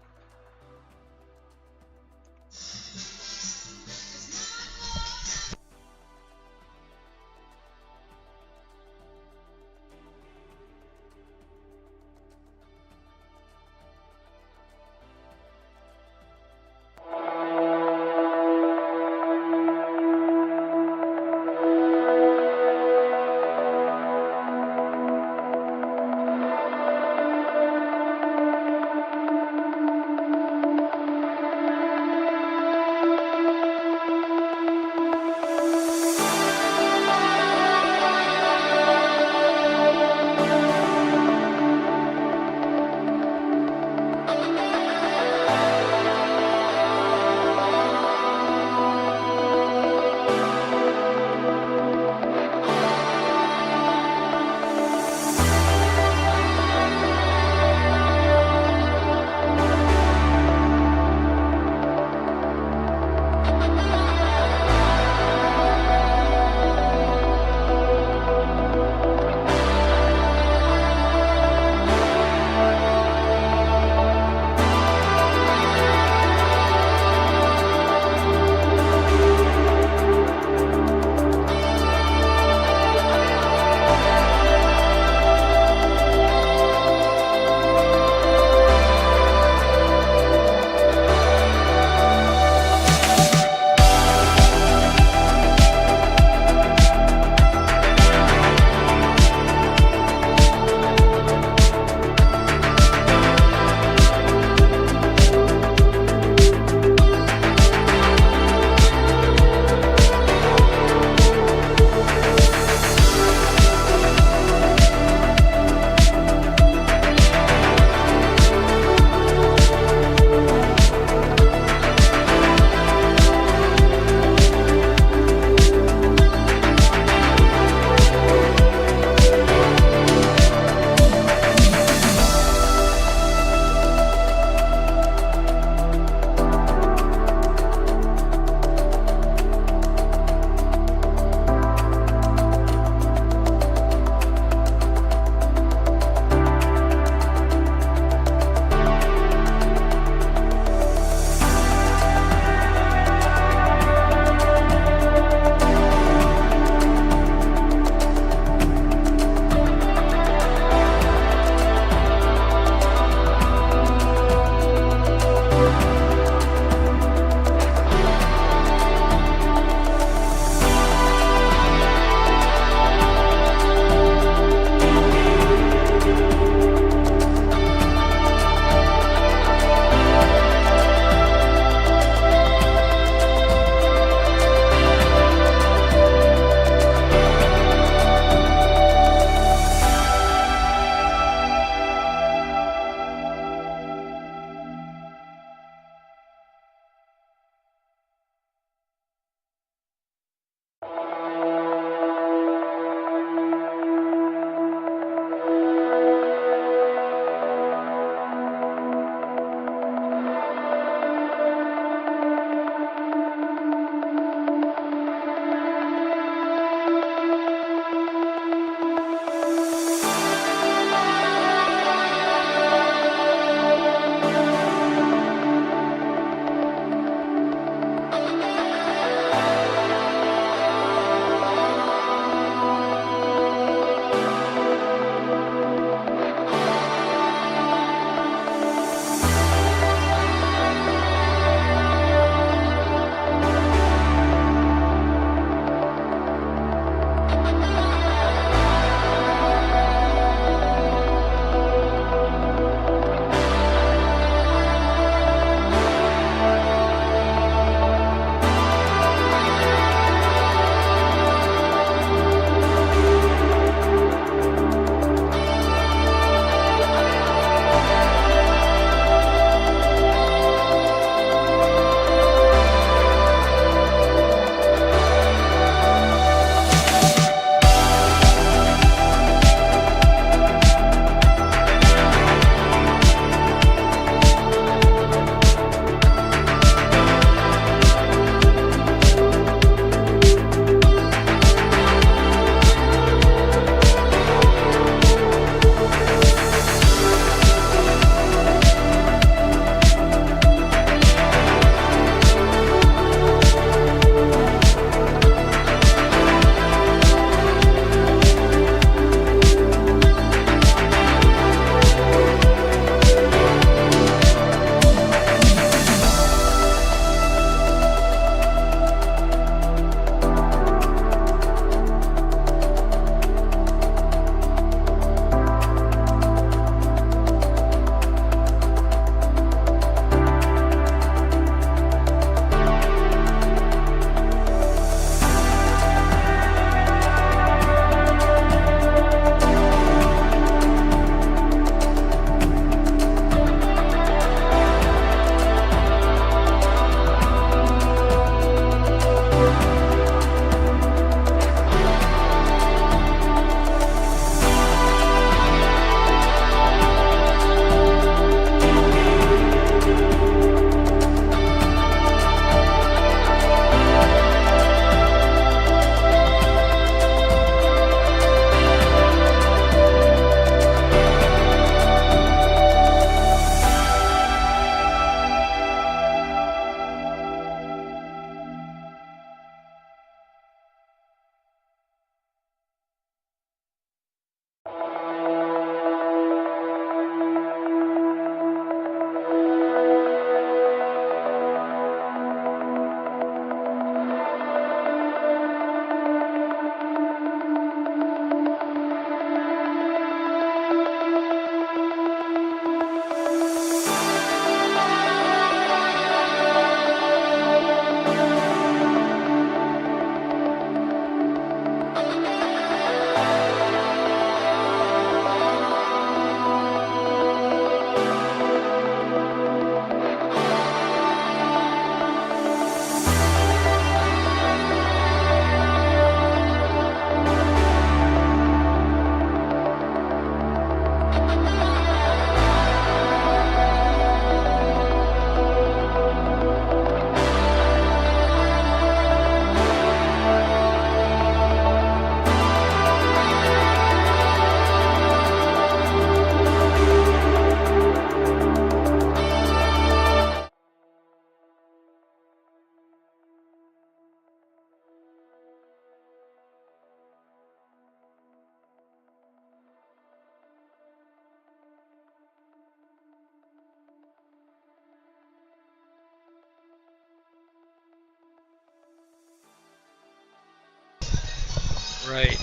Right. 2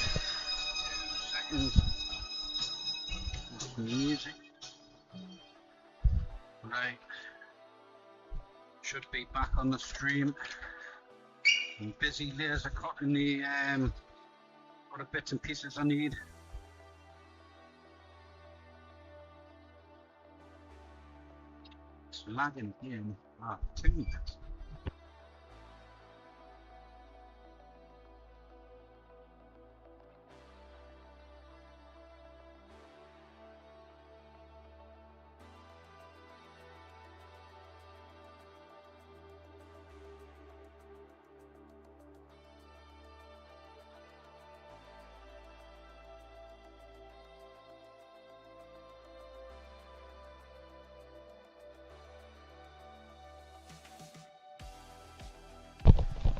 seconds. That's music. Right. Should be back on the stream. I'm busy laser cutting the other bits and pieces I need. It's lagging in. 2 minutes.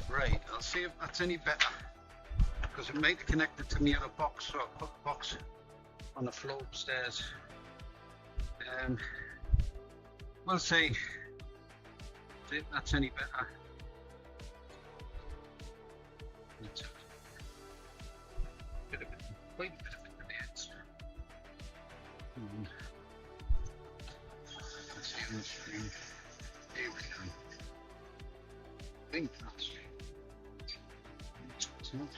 Right, I'll see if that's any better, because it might be connected to the other box, so I'll put the box on the floor upstairs. We'll see if that's any better. It's a quite a bit of it delays. Let's see on the screen. Here we go. I think that's it's not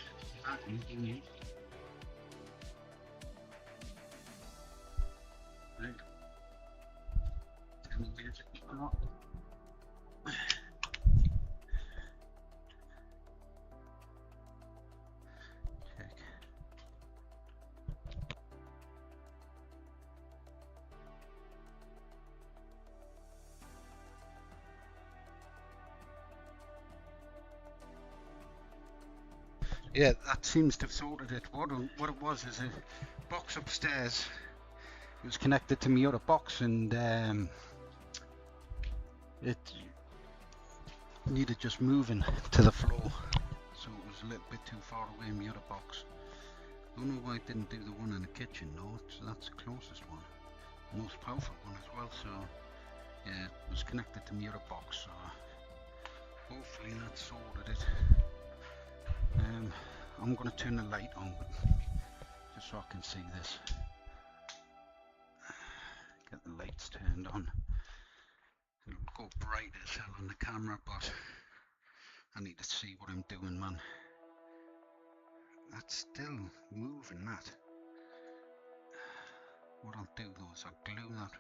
that easy. Right. Turn the music off. Yeah, that seems to have sorted it. What it was is a box upstairs. It was connected to my other box, and it needed just moving to the floor, so it was a little bit too far away in my other box. I don't know why it didn't do the one in the kitchen. No, that's the closest one, the most powerful one as well. So yeah, it was connected to my other box. So hopefully that sorted it. I'm going to turn the light on just so I can see this. Get the lights turned on. It'll go bright as hell on the camera, but I need to see what I'm doing, man. That's still moving, that. What I'll do though is I'll glue that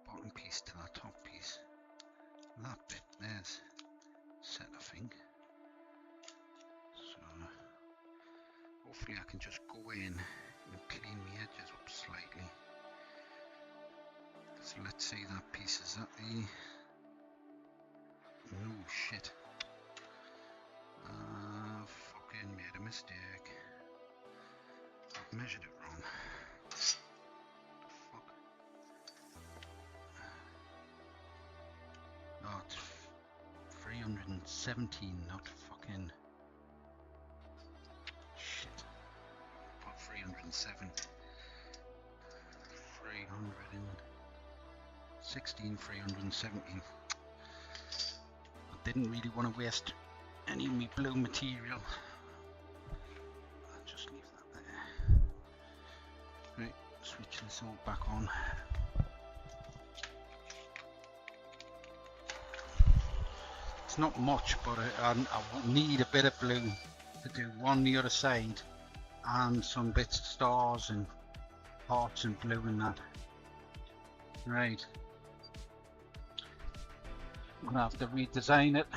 bottom piece to that top piece. That bit there's set, I think. So hopefully I can just go in and clean the edges up slightly. So let's see, that piece is at the... Oh shit. Fucking made a mistake. I've measured it wrong. Fuck. Oh, it's 317, not fucking... Shit. Put 307. 316, 317. I didn't really want to waste any of my blue material. I'll just leave that there. Right, switch this all back on. It's not much, but I need a bit of blue to do one the other side, and some bits of stars and hearts and blue and that. Right. I'm gonna have to redesign it.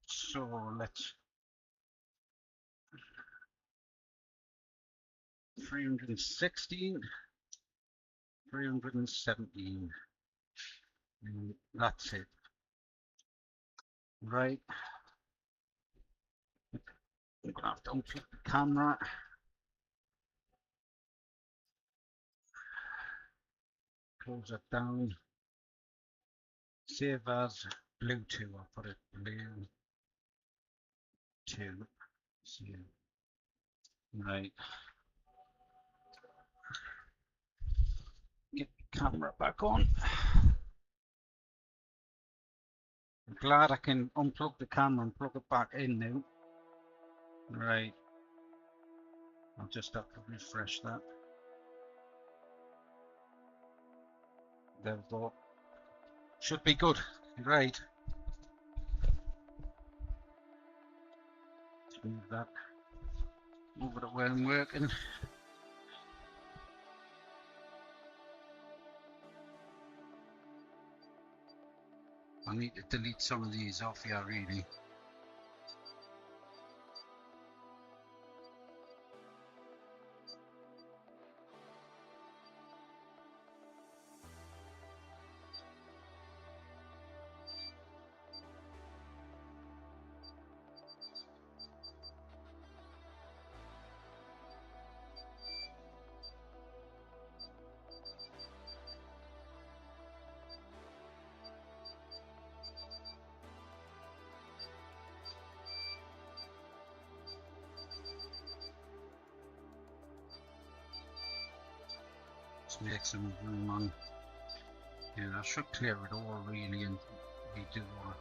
So let's 316, 317. And that's it. Right. I'm gonna have to unplug the camera. Close that down. Save as blue 2. I'll put it blue 2. Save. Right. Get the camera back on. glad I can unplug the camera and plug it back in now. Right, I'll just have to refresh that. There we go. Should be good. Right. Let's move that over to where I'm working. I need to delete some of these off here, really. Let's make some room on. Yeah, I should clear it all really and redo all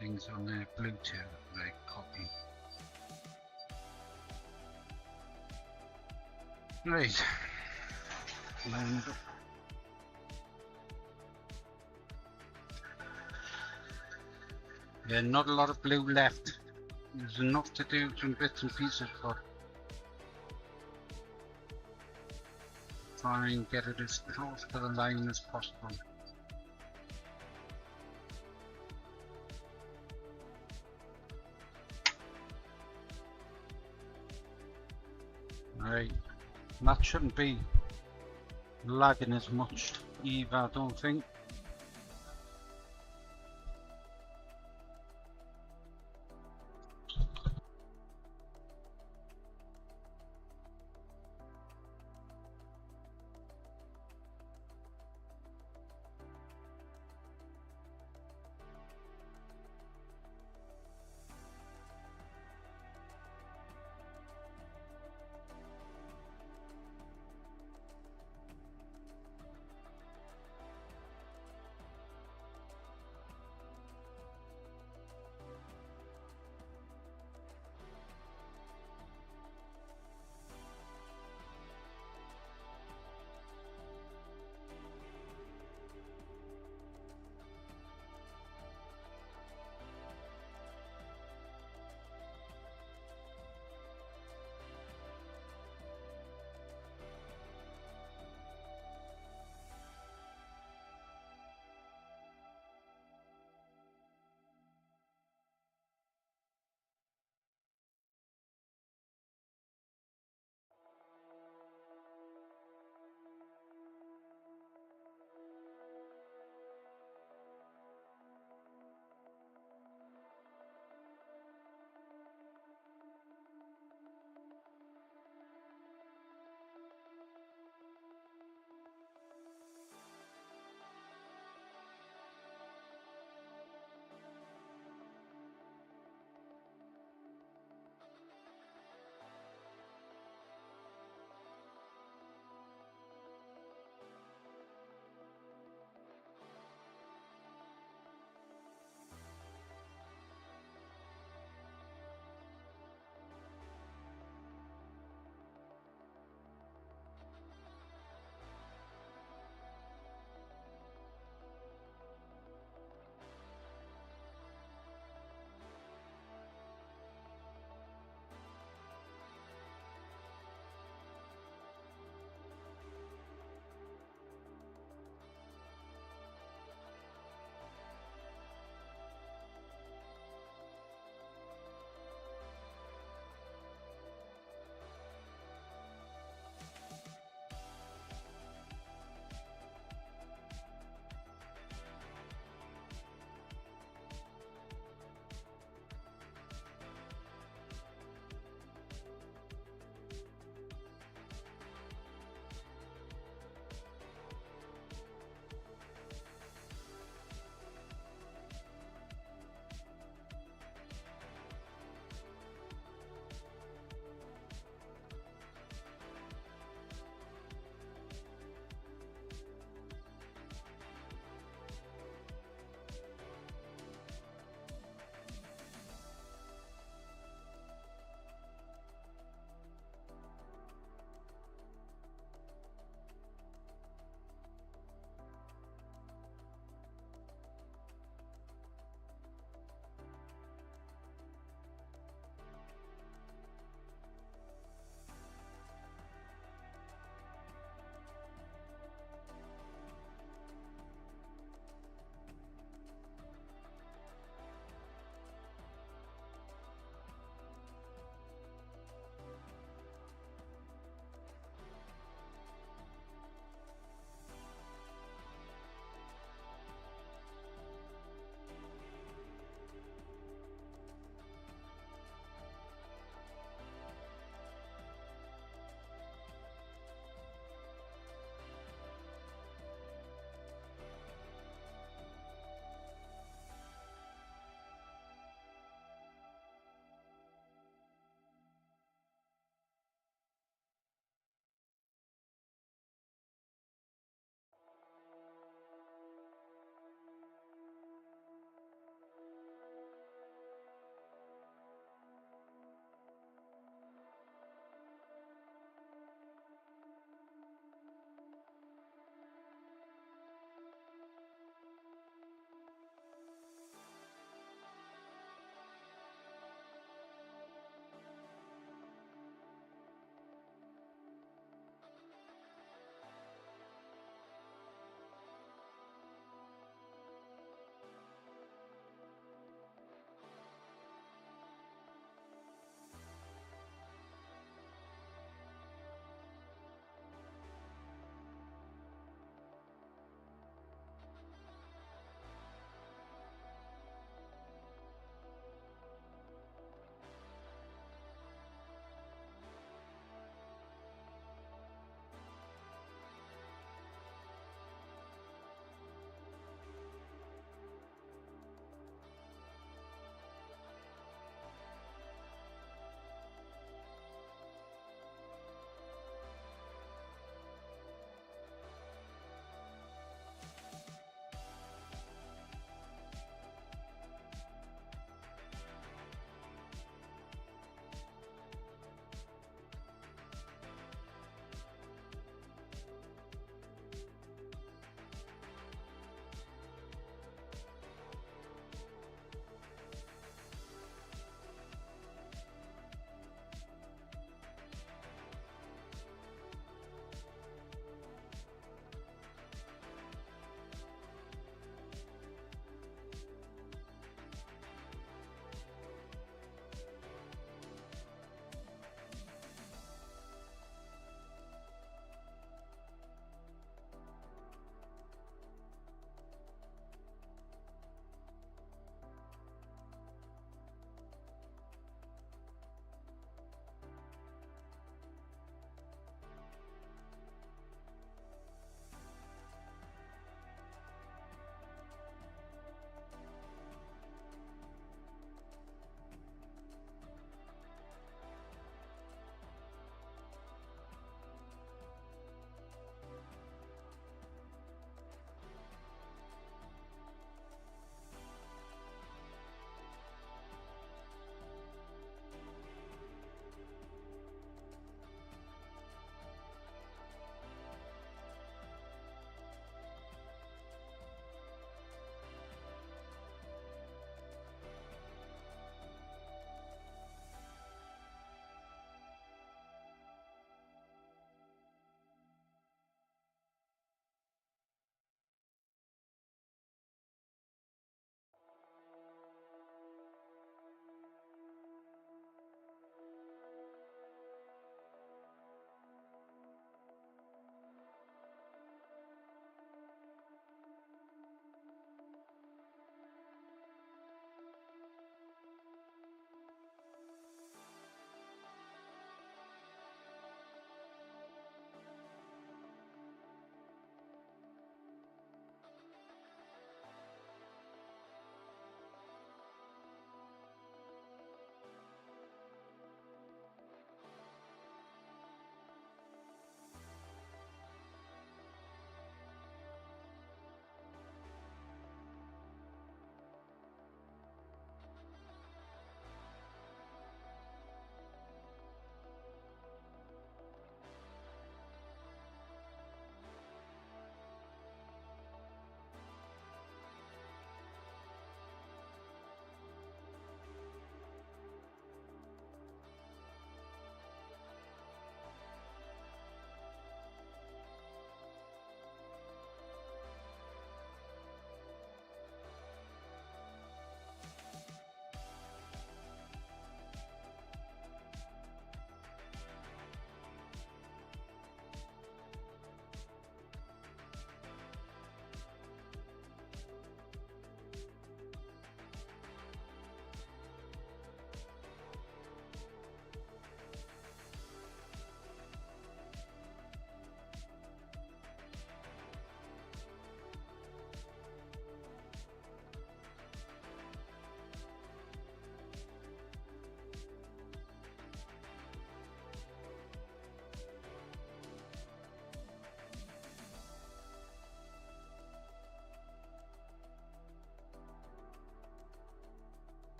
things on there. Bluetooth, like copy. Right. Line it up. Yeah, not a lot of blue left. There's enough to do some bits and pieces, but try and get it as close to the line as possible. Right, that shouldn't be lagging as much either, I don't think.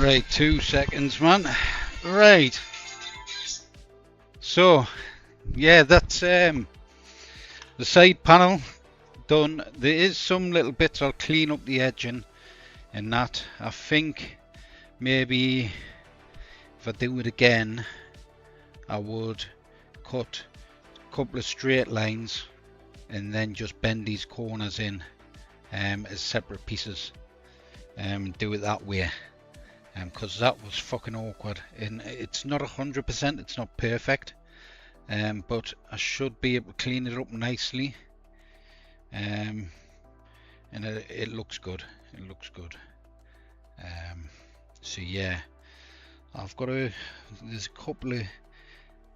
Right, 2 seconds, man. Right. So, yeah, that's the side panel done. There is some little bits I'll clean up the edging and that. I think maybe if I do it again, I would cut a couple of straight lines and then just bend these corners in as separate pieces. Do it that way. Because that was fucking awkward, and it's not 100%, it's not perfect, but I should be able to clean it up nicely, and it looks good. It looks good. So yeah, there's a couple of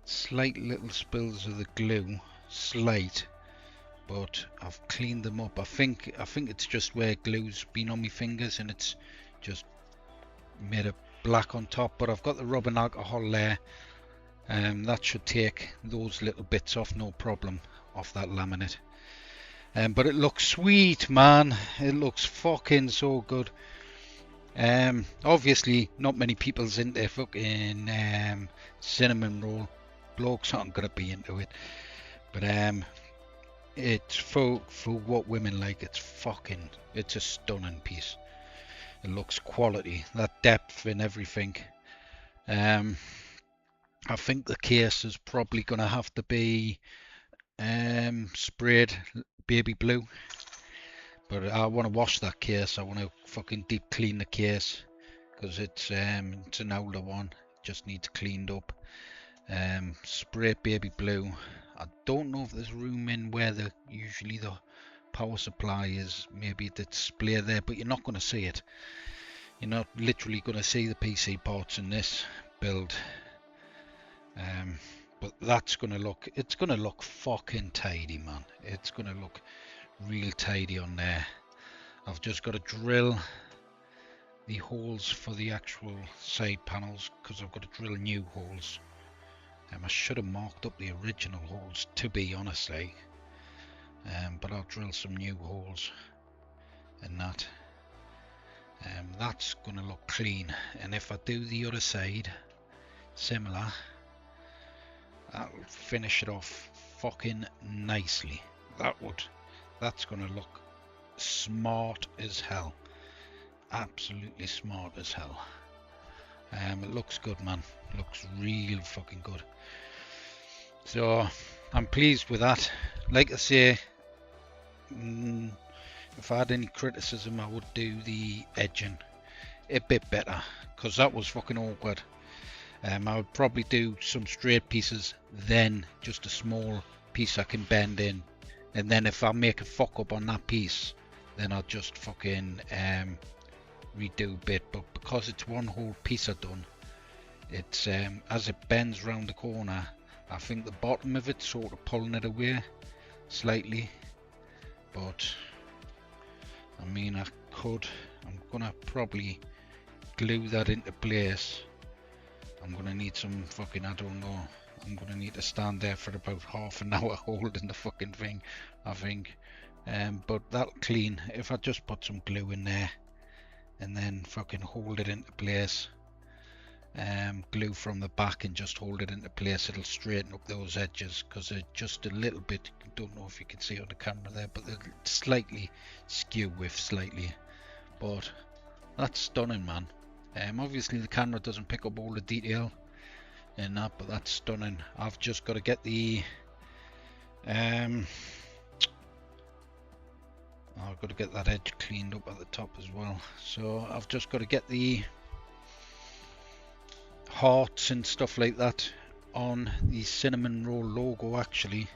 slight little spills of the glue, slight, but I've cleaned them up. I think it's just where glue's been on my fingers and it's just made it black on top, but I've got the rubbing alcohol there, that should take those little bits off, no problem, off that laminate. But it looks sweet, man. It looks fucking so good. Obviously not many people's into fucking cinnamon roll. Blokes aren't gonna be into it, but it's for what women like. It's a stunning piece. It looks quality, that depth and everything. I think the case is probably going to have to be sprayed baby blue, but I want to wash that case. I want to fucking deep clean the case because it's an older one, just needs cleaned up. Spray baby blue. I don't know if there's room in where usually the power supply is, maybe the display there, but you're not going to see it. You're not literally going to see the PC parts in this build, but it's going to look fucking tidy, man. It's going to look real tidy on there. I've just got to drill the holes for the actual side panels because I've got to drill new holes. I should have marked up the original holes, to be honest, but I'll drill some new holes in that. That's going to look clean, and if I do the other side similar, that'll finish it off fucking nicely. That's going to look smart as hell, absolutely smart as hell. It looks good, man. Looks real fucking good. So I'm pleased with that. Like I say, if I had any criticism, I would do the edging a bit better, because that was fucking awkward. I would probably do some straight pieces, then just a small piece I can bend in, and then if I make a fuck up on that piece, then I'll just fucking redo a bit. But because it's one whole piece I've done, it's as it bends round the corner, I think the bottom of it's sort of pulling it away slightly, but I mean, I'm gonna probably glue that into place. I'm gonna need some fucking, I don't know, I'm gonna need to stand there for about half an hour holding the fucking thing, I think. But that'll clean if I just put some glue in there and then fucking hold it into place. Glue from the back and just hold it into place. It'll straighten up those edges because they're just a little bit, don't know if you can see on the camera there, but they're slightly skew with slightly. But that's stunning, man. Obviously the camera doesn't pick up all the detail in that, but that's stunning. I've just got to get the I've got to get that edge cleaned up at the top as well. So I've just got to get the hearts and stuff like that on the cinnamon roll logo, actually,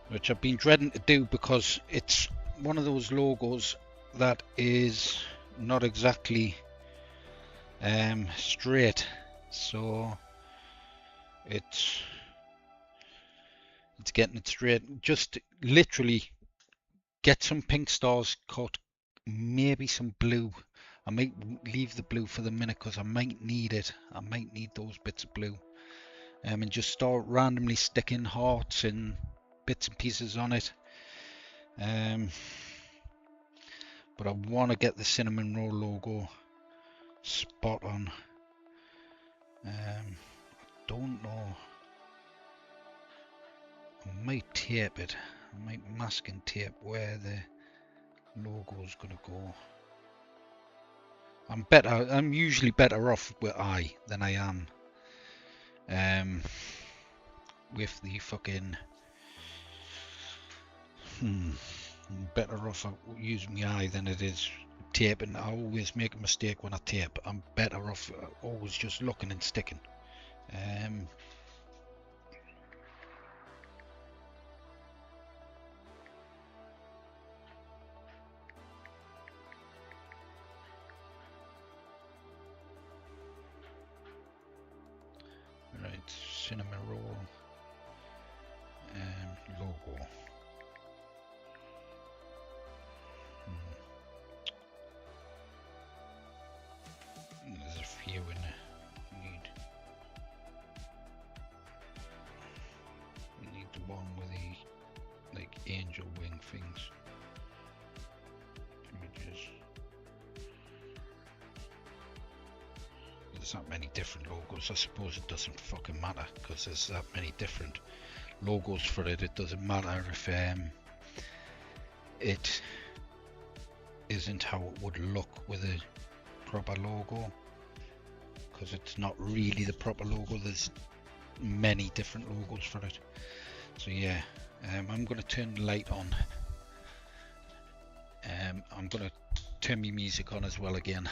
which I've been dreading to do because it's one of those logos that is not exactly straight, so it's getting it straight. Just literally get some pink stars cut, maybe some blue. I might leave the blue for the minute because I might need it. I might need those bits of blue, and just start randomly sticking hearts and bits and pieces on it. But I want to get the cinnamon roll logo spot on. Don't know. I might tape it. I might masking tape where the logo's gonna go. I'm usually better off with eye than I am with the fucking better off using my eye than it is taping. I always make a mistake when I tape. I'm better off always just looking and sticking. Right, cinnamon roll, logo. There's a few in there. We need the one with the like angel wing things. Images. There's that many different logos. I suppose it doesn't fucking matter because there's that many different logos for it. It doesn't matter if it isn't how it would look with a proper logo, because it's not really the proper logo. There's many different logos for it. So yeah, I'm going to turn the light on. I'm going to turn my music on as well again.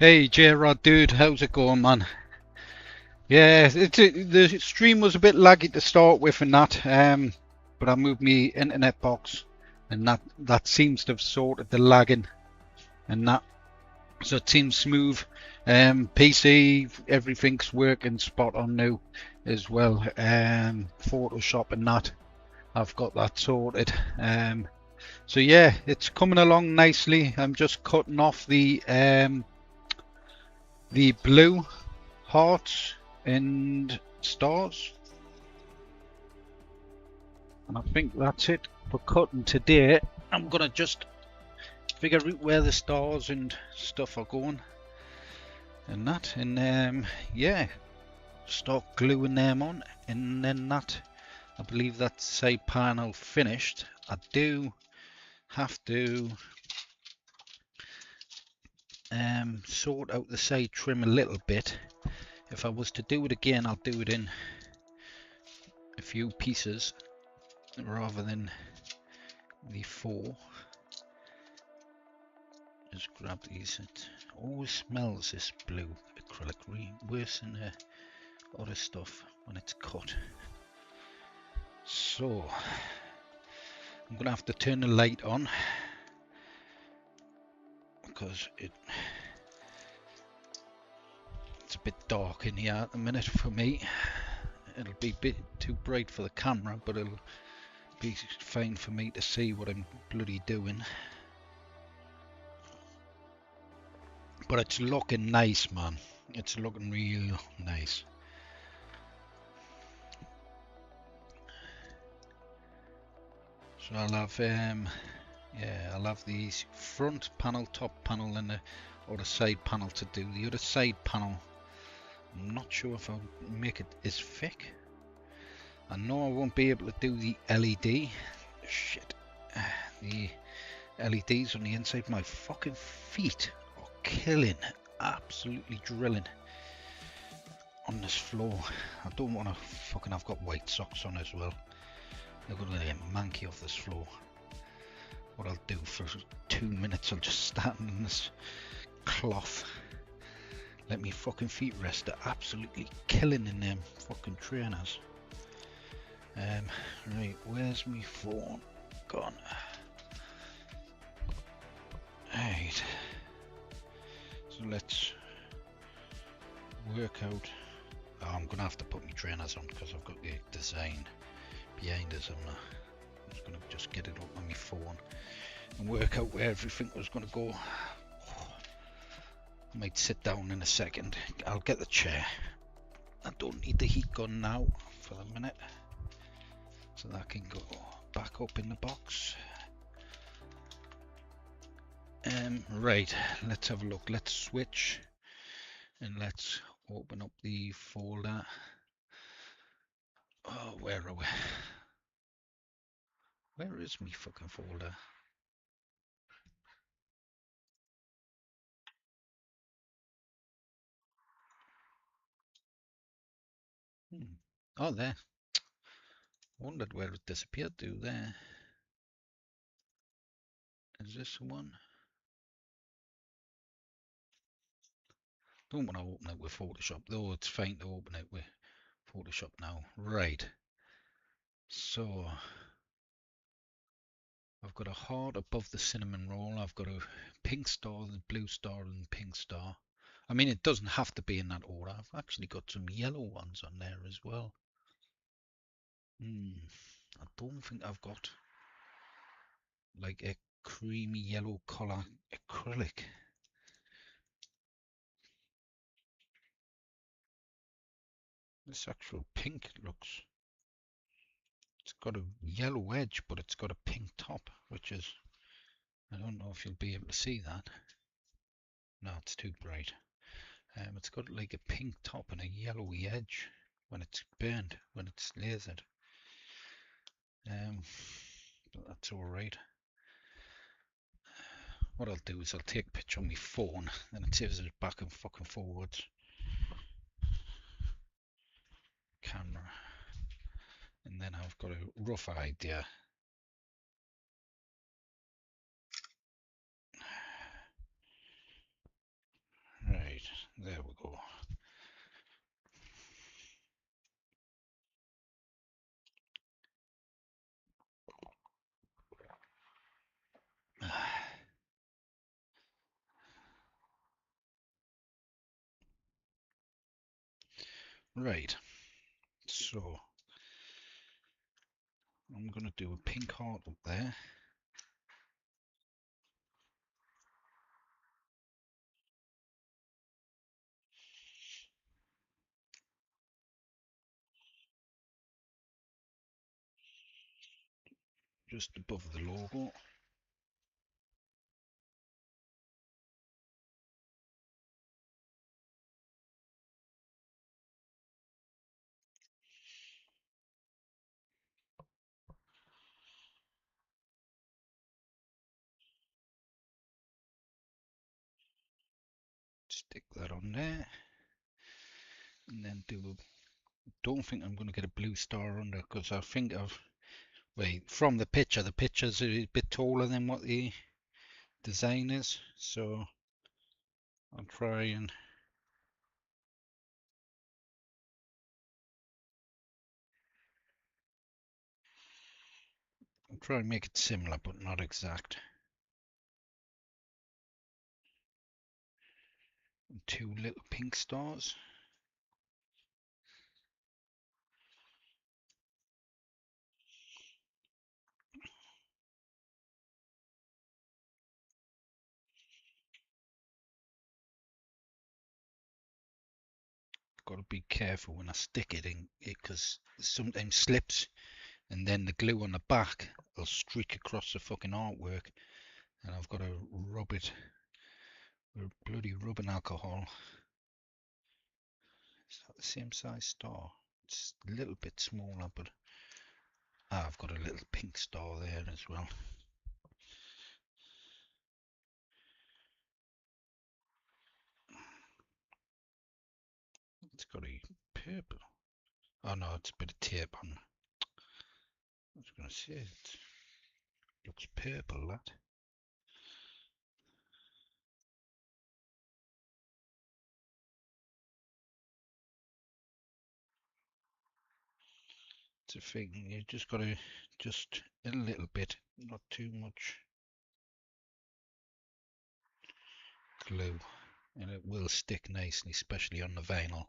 Hey J-Rod dude, how's it going, man? Yeah, the stream was a bit laggy to start with and that, but I moved my internet box and that seems to have sorted the lagging and that, so it seems smooth. PC, everything's working spot on now as well. Photoshop and that, I've got that sorted. So yeah, it's coming along nicely. I'm just cutting off the blue hearts and stars, and I think that's it for cutting today. I'm gonna just figure out where the stars and stuff are going and that, and yeah, start gluing them on, and then that, I believe that's side panel finished. I do have to sort out the side trim a little bit. If I was to do it again, I'll do it in a few pieces rather than the four. Just grab these. It always smells, this blue acrylic, worse than other stuff when it's cut. So I'm gonna have to turn the light on because it's a bit dark in here at the minute for me. It'll be a bit too bright for the camera, but it'll be fine for me to see what I'm bloody doing. But it's looking nice, man. It's looking real nice. So I'll have yeah, I'll have the front panel, top panel, and the other side panel to do. The other side panel, I'm not sure if I'll make it as thick. I know I won't be able to do the LED. Shit. The LEDs on the inside. My fucking feet are killing. Absolutely drilling on this floor. I don't want to fucking... I've got white socks on as well. They're going to get manky off this floor. What I'll do for 2 minutes, I'll just stand in this cloth. Let me fucking feet rest. They're absolutely killing in them fucking trainers. Right, where's my phone gone? Right. So let's work out. Oh, I'm gonna have to put my trainers on because I've got the design behind us. I'm just gonna get it up on my phone and work out where everything was gonna go. I might sit down in a second. I'll get the chair. I don't need the heat gun now for the minute, so that can go back up in the box. Right, let's have a look. Let's switch and let's open up the folder. Oh, where are we? Where is my fucking folder? Oh, there. Wondered where it disappeared to there. Is this the one? Don't want to open it with Photoshop, though it's fine to open it with Photoshop now. Right. So I've got a heart above the cinnamon roll. I've got a pink star, the blue star, and pink star. I mean, it doesn't have to be in that order. I've actually got some yellow ones on there as well. I don't think I've got like a creamy yellow color acrylic. This actual pink looks, it's got a yellow edge, but it's got a pink top, which is, I don't know if you'll be able to see that. No, it's too bright. It's got like a pink top and a yellowy edge when it's burned, when it's lasered. But that's alright. What I'll do is I'll take a picture on my phone, and it saves it back and fucking forwards. Camera. And then I've got a rough idea. There we go. Right, so I'm going to do a pink heart up there. Just above the logo. Stick that on there. And then do a... Don't think I'm going to get a blue star under, because I think I've... Wait, from the picture's a bit taller than what the design is. So I'll try and... I'll try and make it similar, but not exact. And 2 little pink stars. Got to be careful when I stick it in, because it sometimes slips, and then the glue on the back will streak across the fucking artwork, and I've got to rub it with bloody rubbing alcohol. Is that the same size star? It's a little bit smaller, but I've got a little pink star there as well. It's got a purple. Oh no, it's a bit of tape on. I was going to say it looks purple, that. It's a thing, you just got to just a little bit, not too much glue, and it will stick nicely, especially on the vinyl,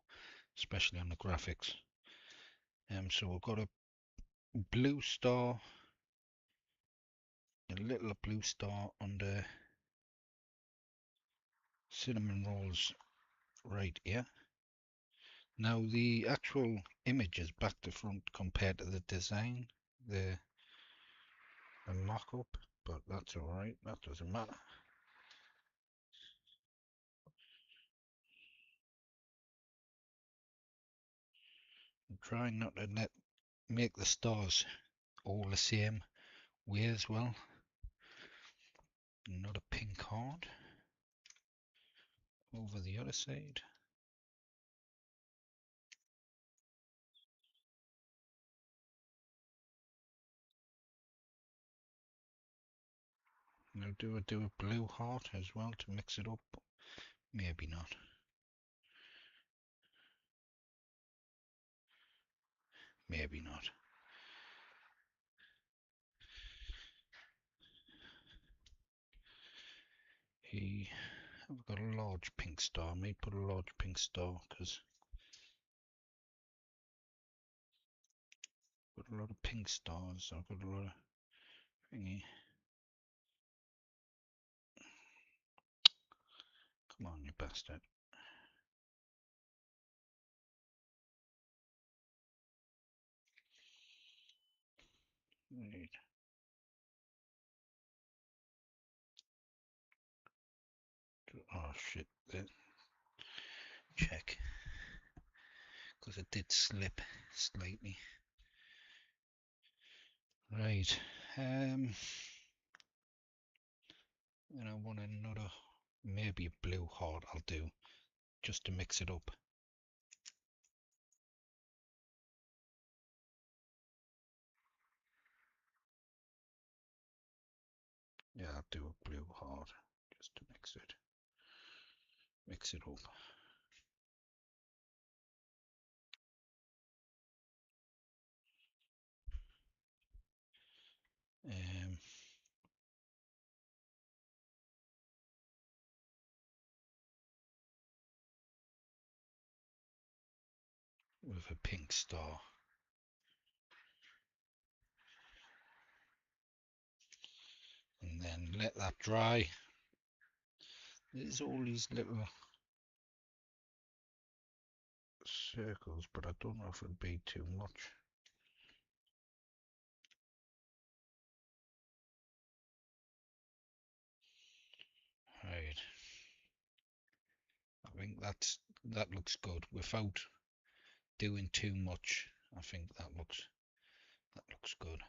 especially on the graphics. So we've got a blue star, a little blue star on the cinnamon rolls right here. Now the actual image is back to front compared to the design, the mock-up, but that's alright, that doesn't matter. I'm trying not to make the stars all the same way as well. Not a pink heart over the other side. Now do a blue heart as well to mix it up? Maybe not. Maybe not. I've got a large pink star. I may put a large pink star because I've got a lot of pink stars. I've got a lot of thingy. Come on, you bastard. Right. Oh shit. Check. Because it did slip slightly. Right. And I want another, maybe a blue heart I'll do, just to mix it up. Yeah, I'll do a blue heart just to mix it up. with a pink star. And then let that dry. There's all these little circles, but I don't know if it'd be too much. Right. I think that looks good without doing too much. I think that looks good.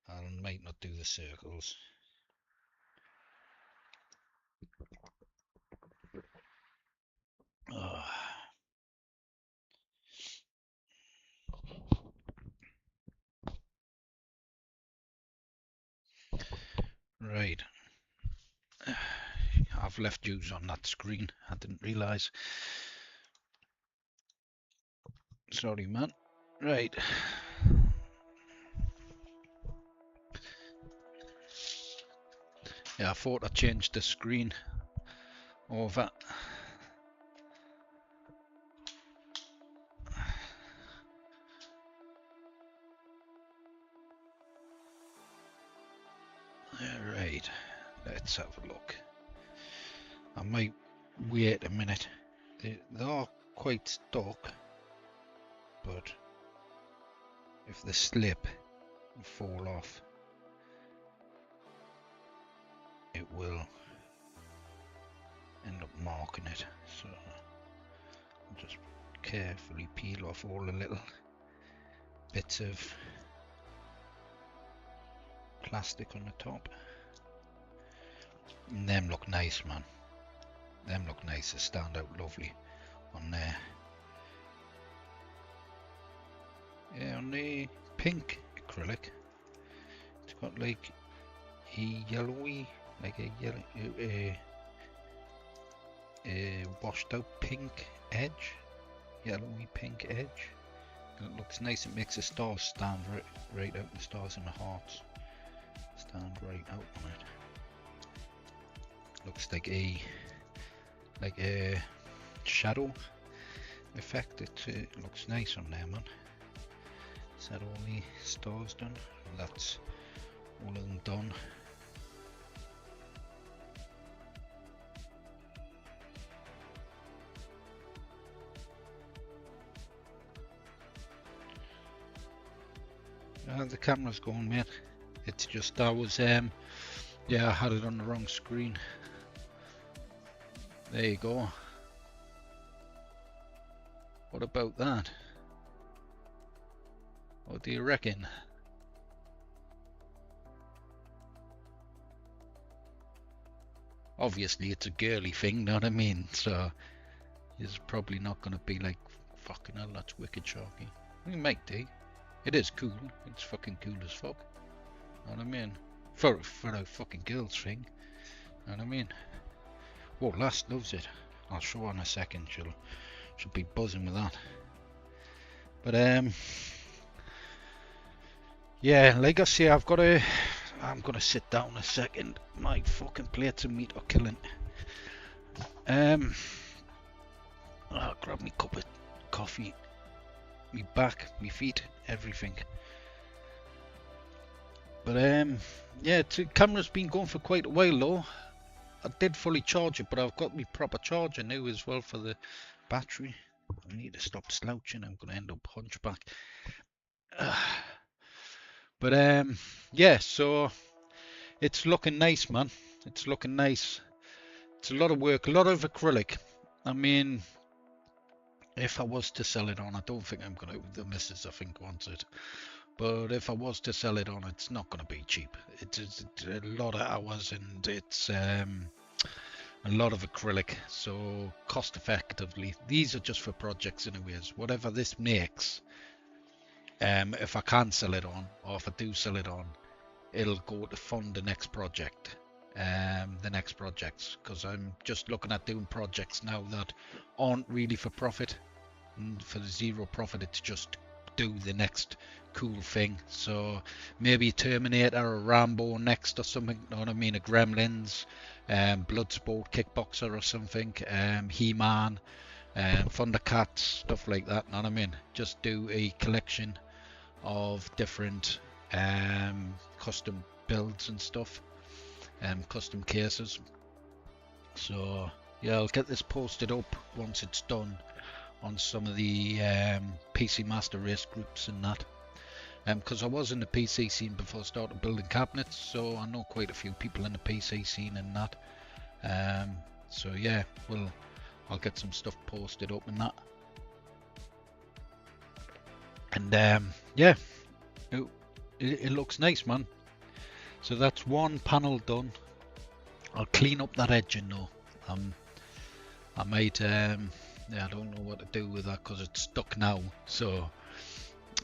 I might not do the circles. Oh. Right. I've left juice on that screen. I didn't realise. Sorry, man. Right. Yeah, I thought I changed the screen over. Right. Let's have a look. I might wait a minute. They are quite stuck, but if they slip and fall off, it will end up marking it. So I'll just carefully peel off all the little bits of plastic on the top. And them look nice, man. Them look nice. They stand out lovely on there. Yeah, on the pink acrylic, it's got like a yellowy, like a yellow, washed out pink edge, yellowy pink edge. And it looks nice. It makes the stars stand right out. The stars and the hearts stand right out on it. Looks like a shadow effect. It looks nice on there, man. Is that all the stars done? That's all of them done. The camera's going, mate. It's just I was yeah, I had it on the wrong screen. There you go. What about that? What do you reckon? Obviously it's a girly thing, know what I mean? So it's probably not going to be like, fucking hell, that's wicked Sharky. We might do. It is cool. It's fucking cool as fuck. Know what I mean? For a fucking girls thing. Know what I mean? Whoa, Lass loves it. I'll show her in a second. She'll be buzzing with that. But yeah, like I say, I'm gonna sit down a second. My fucking plates of meat are killing. I'll grab me cup of coffee, me back, me feet, everything. But yeah, the camera's been going for quite a while though. I did fully charge it, but I've got me proper charger now as well for the battery. I need to stop slouching. I'm gonna end up hunchback. But yeah, so it's looking nice, man. It's looking nice. It's a lot of work, a lot of acrylic. I mean, if I was to sell it on, I don't think I'm gonna. The missus, I think, wants it. But if I was to sell it on, it's not gonna be cheap. It's a lot of hours, and it's a lot of acrylic. So cost effectively, these are just for projects anyways. Whatever this makes. If I can sell it on, or if I do sell it on, it'll go to fund the next project, the next projects, because I'm just looking at doing projects now that aren't really for profit, and for the zero profit, it's just do the next cool thing. So maybe Terminator or Rambo next or something, you know what I mean, a Gremlins, Bloodsport, Kickboxer or something, He-Man, Thundercats, stuff like that, know what I mean? Just do a collection of different custom builds and stuff, custom cases. So yeah, I'll get this posted up once it's done on some of the PC Master Race groups and that. Because I was in the PC scene before I started building cabinets, so I know quite a few people in the PC scene and that. So yeah, I'll get some stuff posted up and that. And yeah, it looks nice, man. So that's one panel done. I'll clean up that edging though. I might yeah, I don't know what to do with that because it's stuck now. So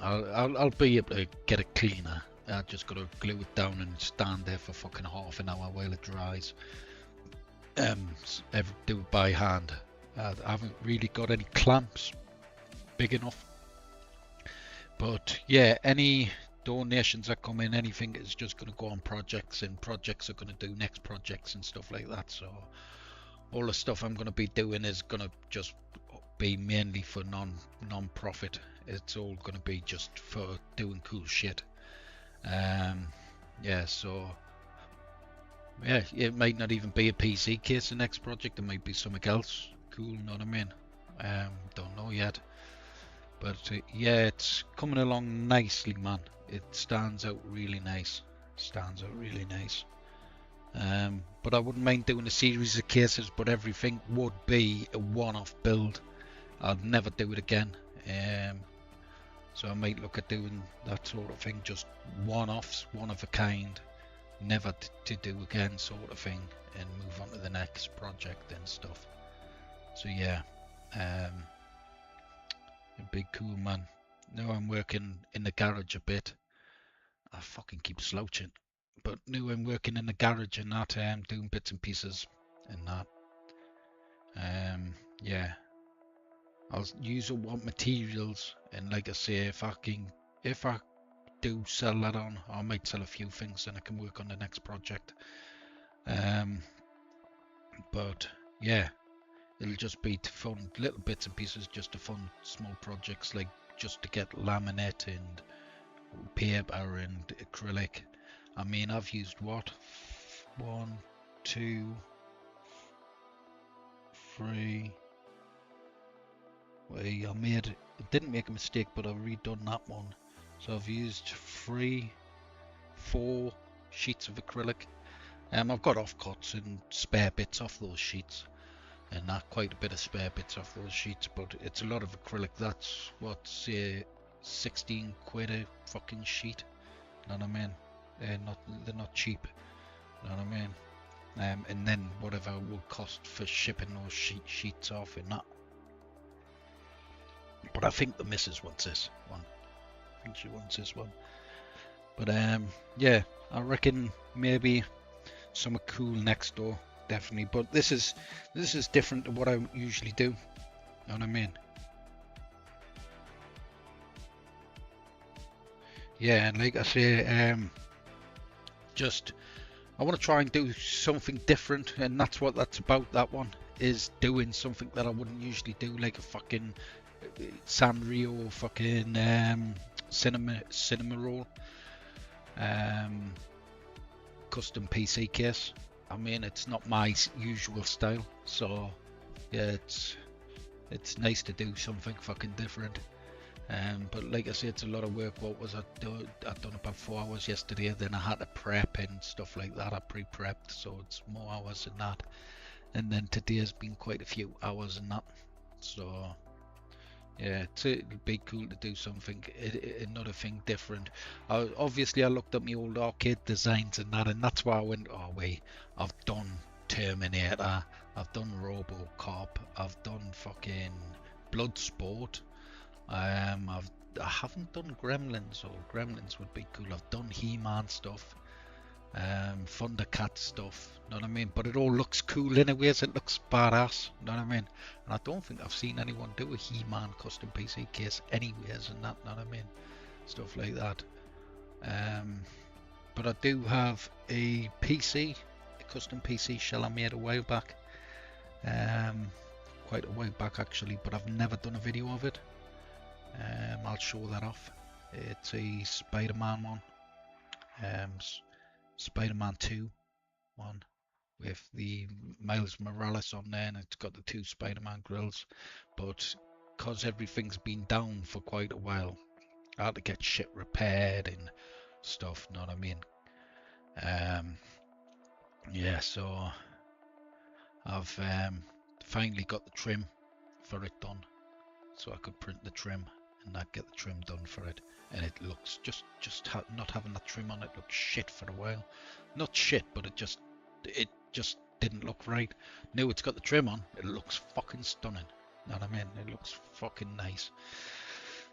I'll be able to get it cleaner. I just got to glue it down and stand there for fucking half an hour while it dries. Do it by hand. I haven't really got any clamps big enough. But yeah, any donations that come in, anything is just going to go on projects, and projects are going to do next projects and stuff like that. So all the stuff I'm going to be doing is going to just be mainly for non-profit. It's all going to be just for doing cool shit. Yeah, so yeah, it might not even be a PC case the next project. It might be something else cool, know what I mean? Don't know yet. But yeah, it's coming along nicely, man. It stands out really nice. But I wouldn't mind doing a series of cases, but everything would be a one-off build. I'd never do it again. So I might look at doing that sort of thing, just one-offs, one of a kind, never to do again sort of thing, and move on to the next project and stuff. So yeah, it'd be cool, man. Now I'm working in the garage a bit. I fucking keep slouching. But now I'm working in the garage and that, doing bits and pieces and that. Yeah, I'll use up what materials, and like I say, if I do sell that on, I might sell a few things and I can work on the next project. But yeah, it'll just be to fund little bits and pieces, just to fund small projects, like just to get laminate and paper and acrylic. I mean, I've used what? 1, 2, 3. Wait, I didn't make a mistake, but I've redone that one. So I've used 3, 4 sheets of acrylic. I've got offcuts and spare bits off those sheets, and not quite a bit of spare bits off those sheets, but it's a lot of acrylic. That's what, say, 16 quid a fucking sheet. Know what I mean? They're not cheap. Know what I mean? And then whatever it will cost for shipping those sheets off and that. But I think the missus wants this one. I think she wants this one. But yeah, I reckon maybe some cool next door, definitely. But this is different to what I usually do. Know what I mean? Yeah, and like I say, just I want to try and do something different, and that's what that's about. That one is doing something that I wouldn't usually do, like a fucking Sanrio fucking cinema roll, custom PC case. I mean, it's not my usual style, so yeah, it's nice to do something fucking different. But like I said, it's a lot of work. What was I doing? I'd done about 4 hours yesterday, then I had to prep and stuff like that. I pre-prepped, so it's more hours than that. And then today's been quite a few hours and that. So yeah, it'll be cool to do something, another thing different. Obviously, I looked at my old arcade designs and that's why I went, oh wait, I've done Terminator, I've done RoboCop, I've done fucking Bloodsport. I haven't done Gremlins, or Gremlins would be cool. I've done He-Man stuff, Thundercat stuff, know what I mean? But it all looks cool anyways, it looks badass, know what I mean? And I don't think I've seen anyone do a He-Man custom PC case anyways and that, know what I mean? Stuff like that. But I do have a PC, a custom PC shell I made a while back. quite a while back actually, but I've never done a video of it. I'll show that off. It's a Spider-Man one, Spider-Man 2 one with the Miles Morales on there, and it's got the 2 Spider-Man grills, but because everything's been down for quite a while, I had to get shit repaired and stuff, know what I mean? Yeah, so I've finally got the trim for it done, so I could print the trim and I'd get the trim done for it, and it looks not having that trim on it looks shit for a while. Not shit, but it just didn't look right. Now it's got the trim on, it looks fucking stunning. Know what I mean? It looks fucking nice.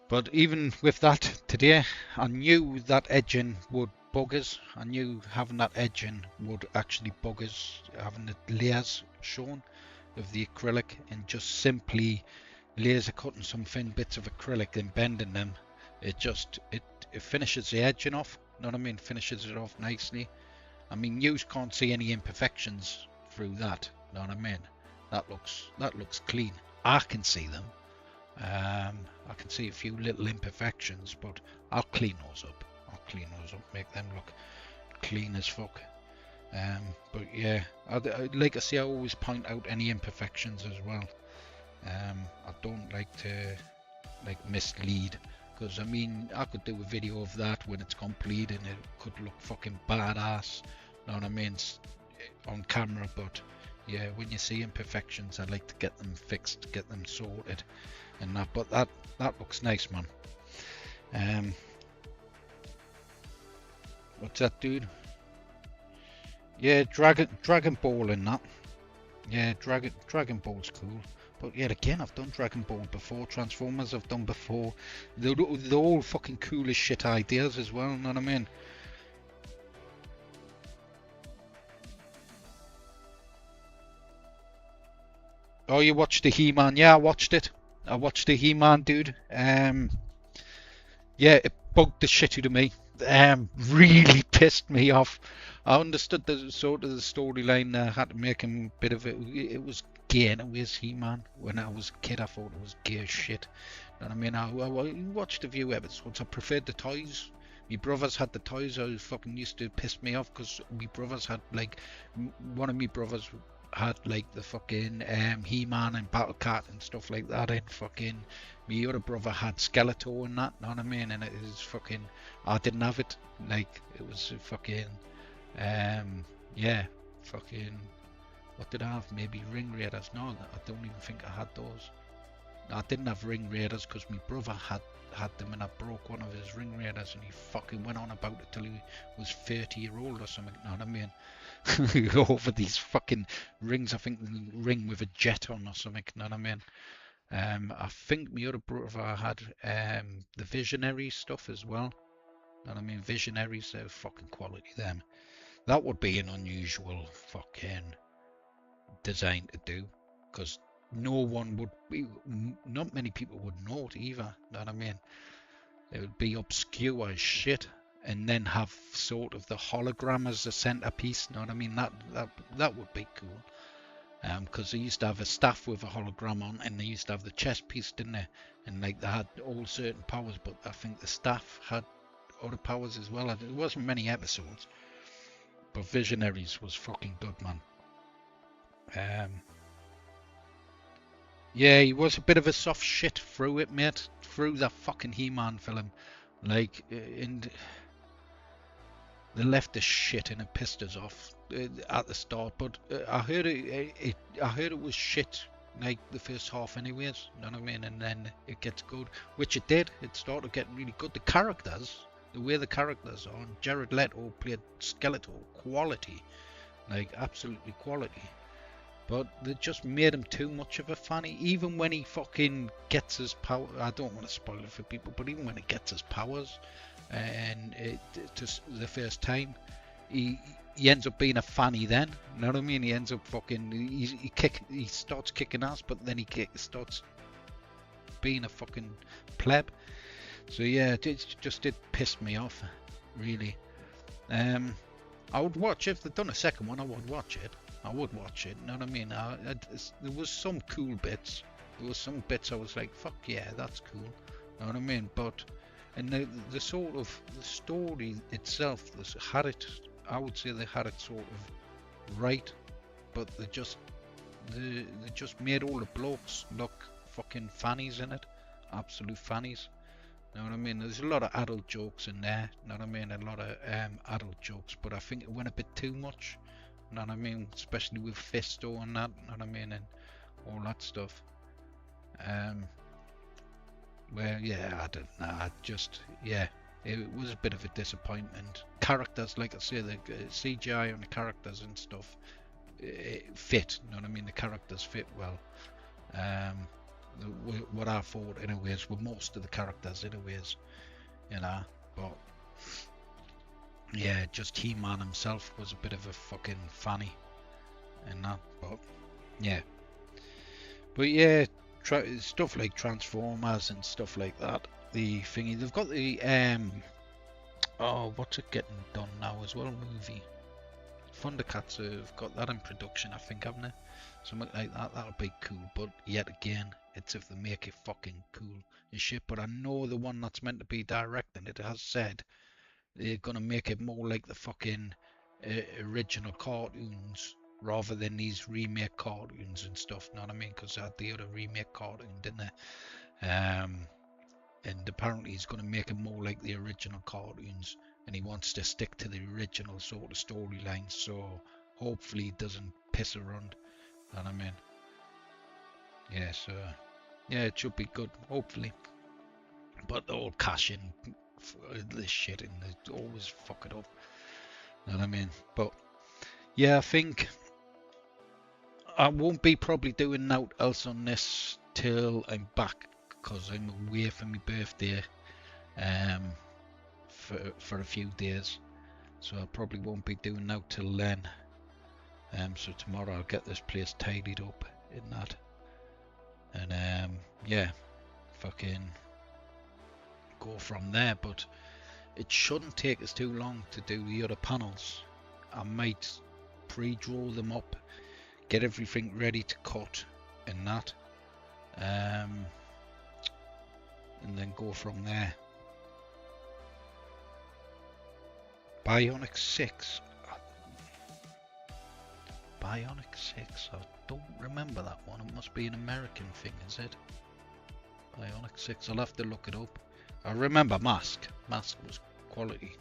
But even with that today, I knew that edging would bug us. I knew having that edging would actually bug us, having the layers shown of the acrylic, and just simply laser cutting some thin bits of acrylic and bending them, it finishes the edging off. Know what I mean? Finishes it off nicely. I mean, you can't see any imperfections through that. Know what I mean? That looks clean. I can see them. I can see a few little imperfections, but I'll clean those up. Make them look clean as fuck. But yeah, like I say, I always point out any imperfections as well. I don't like to mislead, because I mean, I could do a video of that when it's complete and it could look fucking badass, know what I mean, on camera, but yeah, when you see imperfections, I like to get them fixed, get them sorted and that. But that looks nice, man. What's that, dude? Yeah, Dragon Ball in that. Yeah, Dragon Ball's cool. But yeah, again, I've done Dragon Ball before. Transformers I've done before. They're all fucking cool as shit ideas as well, know what I mean? Oh, you watched the He-Man? Yeah, I watched it. I watched the He-Man, dude. Yeah, it bugged the shit out of me. Really pissed me off. I understood the sort of the storyline. Had to make him a bit of it. It was gay in a way, He-Man. When I was a kid, I thought it was gay as shit. You know what I mean? I watched a few episodes. I preferred the toys. My brothers had the toys. I fucking used to piss me off because my brothers had one of my brothers had the fucking He-Man and Battle Cat and stuff like that, and fucking my other brother had Skeletor and that, know what I mean? And it was fucking, I didn't have it. It was fucking yeah, fucking, what did I have? Maybe Ring Raiders. No, I don't even think I had those. No, I didn't have Ring Raiders because my brother had them, and I broke one of his Ring Raiders, and he fucking went on about it till he was 30-year-old or something, know what I mean? Over these fucking rings. I think the ring with a jet on or something, know what I mean? I think my other brother had the Visionary stuff as well, know what I mean? Visionaries, they're fucking quality, them. That would be an unusual fucking design to do, because not many people would know it either, know what I mean? It would be obscure as shit, and then have sort of the hologram as the centerpiece, know what I mean? That would be cool. Because they used to have a staff with a hologram on, and they used to have the chest piece, didn't they? And they had all certain powers, but I think the staff had other powers as well. It wasn't many episodes, but Visionaries was fucking good, man. Yeah, he was a bit of a soft shit through it, mate. Through that fucking He-Man film, and they left the shit and it pissed us off at the start. But I heard it was shit the first half, anyways. You know what I mean? And then it gets good, which it did. It started getting really good. The characters, the way the characters are, and Jared Leto played Skeletor, quality, absolutely quality. But they just made him too much of a fanny. Even when he fucking gets his power, I don't want to spoil it for people, but even when he gets his powers, and just the first time, he ends up being a fanny. Then, you know what I mean? He ends up fucking, he starts kicking ass, but then he starts being a fucking pleb. So yeah, it pissed me off, really. I would watch, if they'd done a second one, I would watch it. I would watch it. You know what I mean? There was some cool bits. There was some bits I was like, fuck yeah, that's cool. You know what I mean? But and the sort of the story itself, I would say they had it sort of right, but they just made all the blokes look fucking fannies in it, absolute fannies. You know what I mean? There's a lot of adult jokes in there. You know what I mean? A lot of adult jokes, but I think it went a bit too much. You know what I mean? Especially with Fisto and that. You know what I mean? And all that stuff. Well, yeah, I don't know. Yeah, it was a bit of a disappointment. Characters, like I say, the CGI on the characters and stuff fit. You know what I mean? The characters fit well. What I thought, anyways, were most of the characters, anyways, you know. But yeah, just He-Man himself was a bit of a fucking fanny and that. But yeah, stuff like Transformers and stuff like that. The thingy, they've got the oh, what's it getting done now as well? Movie. Thundercats have got that in production, I think, haven't they? Something like that. That'll be cool. But yet again, it's if they make it fucking cool as shit. But I know the one that's meant to be directing it has said they're gonna make it more like the fucking original cartoons rather than these remake cartoons and stuff. You know what I mean? Because they had the other remake cartoon, didn't they? And apparently he's gonna make it more like the original cartoons. And he wants to stick to the original sort of storyline, so hopefully he doesn't piss around. You know what I mean? Yeah, so yeah, it should be good, hopefully. But they'll all cash in this shit and they always fuck it up. You know what I mean? But yeah, I think I won't be probably doing nothing else on this till I'm back, because I'm away for my birthday. For a few days, so I probably won't be doing now till then. So tomorrow I'll get this place tidied up in that, and yeah, fucking go from there. But it shouldn't take us too long to do the other panels. I might pre-draw them up, get everything ready to cut and that, and then go from there. Bionic 6. Bionic 6. I don't remember that one. It must be an American thing, is it? Bionic 6. I'll have to look it up. I remember Mask. Mask was quality.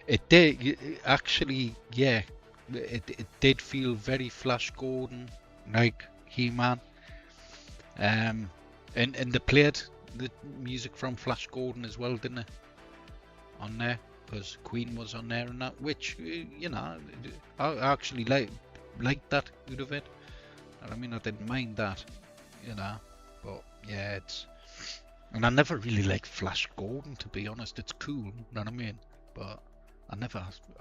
It did actually. Yeah, it did feel very Flash Gordon, like He-Man. And they played the music from Flash Gordon as well, didn't it? On there, because Queen was on there and that, which, you know, I actually liked that out of it. I mean, I didn't mind that, you know. But yeah, and I never really liked Flash Gordon, to be honest. It's cool, you know what I mean? But I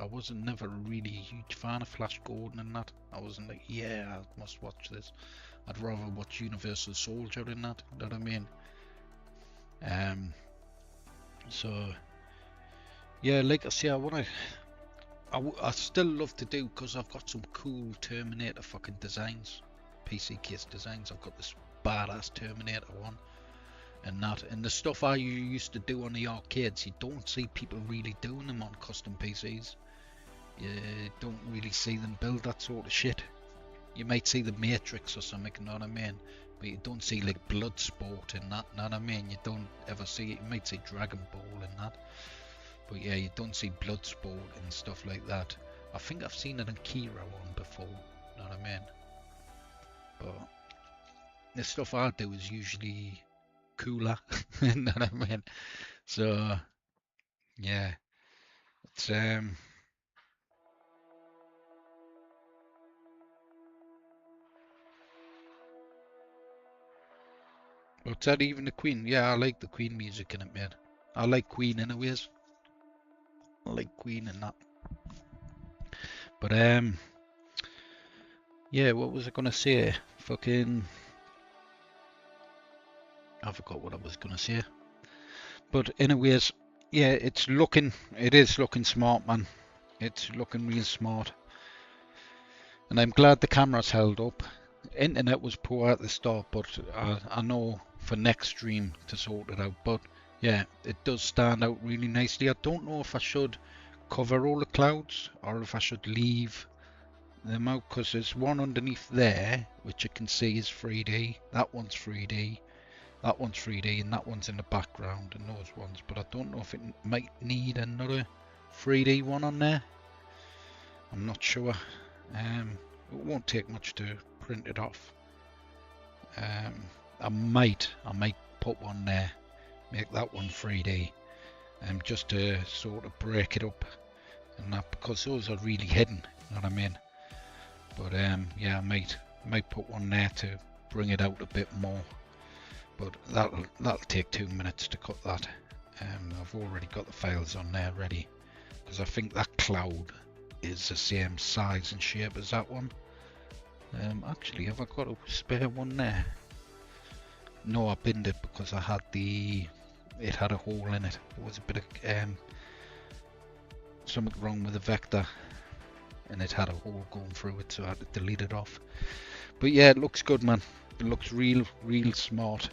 wasn't never really a huge fan of Flash Gordon and that. I wasn't like, yeah, I must watch this. I'd rather watch Universal Soldier in that, you know what I mean? So yeah, like I say, I still love to do, because I've got some cool Terminator fucking designs, PC case designs. I've got this badass Terminator one and that, and the stuff I used to do on the arcades, you don't see people really doing them on custom PCs. You don't really see them build that sort of shit. You might see the Matrix or something, you know what I mean? But you don't see like Bloodsport and that, you know what I mean? You don't ever see it. You might see Dragon Ball and that. But yeah, you don't see Bloodsport and stuff like that. I think I've seen it in Kira one before, you know what I mean? But the stuff I do is usually cooler, you know what I mean? So yeah, it's what's that, even the Queen? Yeah, I like the Queen music in it, man. I like Queen anyways. I like Queen and that. But yeah, what was I gonna say? Fucking, I forgot what I was gonna say. But anyways, yeah, it is looking smart, man. It's looking real smart. And I'm glad the camera's held up. Internet was poor at the start, but I know for next stream to sort it out. But yeah, it does stand out really nicely. I don't know if I should cover all the clouds or if I should leave them out, because there's one underneath there which you can see is 3D. That one's 3D. That one's 3D, and that one's in the background, and those ones. But I don't know if it might need another 3D one on there. I'm not sure. It won't take much to print it off. I might put one there, make that one 3D, just to sort of break it up, and that, because those are really hidden. You know what I mean? But yeah, I might put one there to bring it out a bit more. But that'll take 2 minutes to cut that. I've already got the files on there ready, because I think that cloud is the same size and shape as that one. Actually, have I got a spare one there? No, I binned it because I had it had a hole in it. There was a bit of something wrong with the vector, and it had a hole going through it, so I had to delete it off. But yeah, it looks good, man. It looks real smart.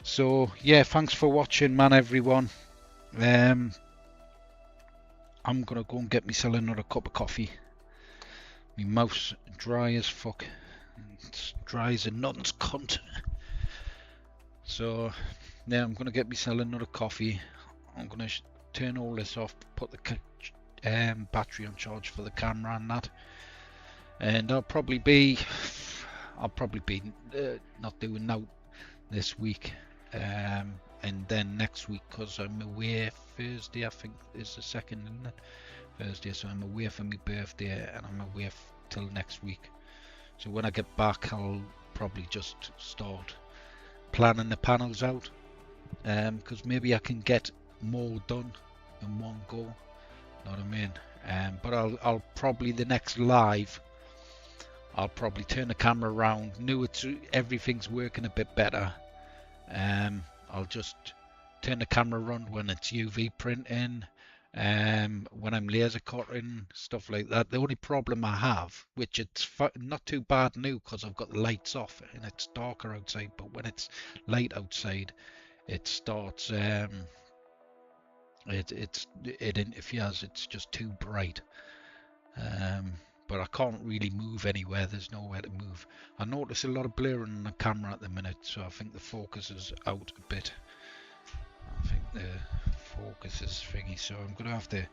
So yeah, thanks for watching, man, everyone. I'm gonna go and get myself another cup of coffee. My mouth's dry as fuck. It's dry as a nut's cunt. So yeah, I'm gonna get myself another coffee. I'm gonna turn all this off, put the battery on charge for the camera and that. And I'll probably be not doing now this week, and then next week, because I'm away Thursday, I think is the 2nd, isn't it? Thursday, so I'm away for my birthday, and I'm away till next week. So when I get back, I'll probably just start planning the panels out, because maybe I can get more done in one go. Know what I mean? But I'll probably, the next live, I'll probably turn the camera around. Everything's working a bit better. I'll just turn the camera around when it's UV printing, when I'm laser cutting, stuff like that. The only problem I have, which it's not too bad now because I've got the lights off and it's darker outside, but when it's light outside, it starts it interferes. It's just too bright. But I can't really move anywhere. There's nowhere to move. I notice a lot of blurring on the camera at the minute, so I think the focus is out a bit. I think the focus is thingy, so I'm gonna have to,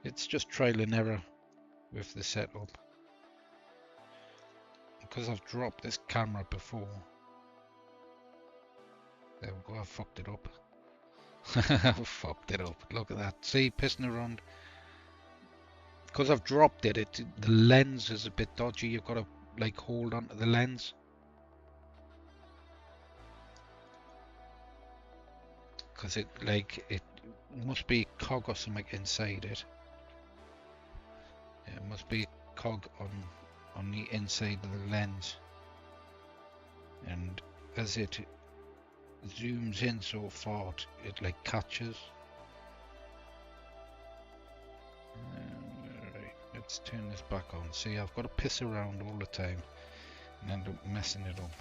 it's just trial and error with the setup, because I've dropped this camera before. There we go, I fucked it up. I fucked it up. Look at that. See, pissing around. Because I've dropped it, the lens is a bit dodgy. You've got to like hold on to the lens. Because it must be a cog or something inside it. Yeah, it must be a cog on the inside of the lens. And as it zooms in so far, it like catches. Let's turn this back on. See, I've got to piss around all the time and end up messing it up.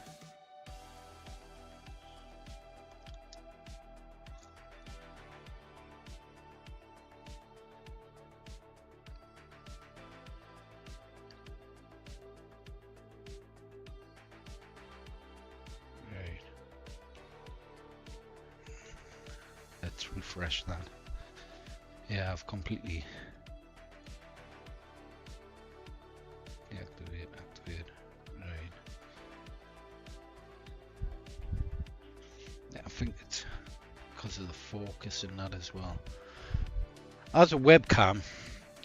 Right. Let's refresh that. Yeah, I've completely activate. Right. Yeah, I think it's because of the focus and that as well. As a webcam,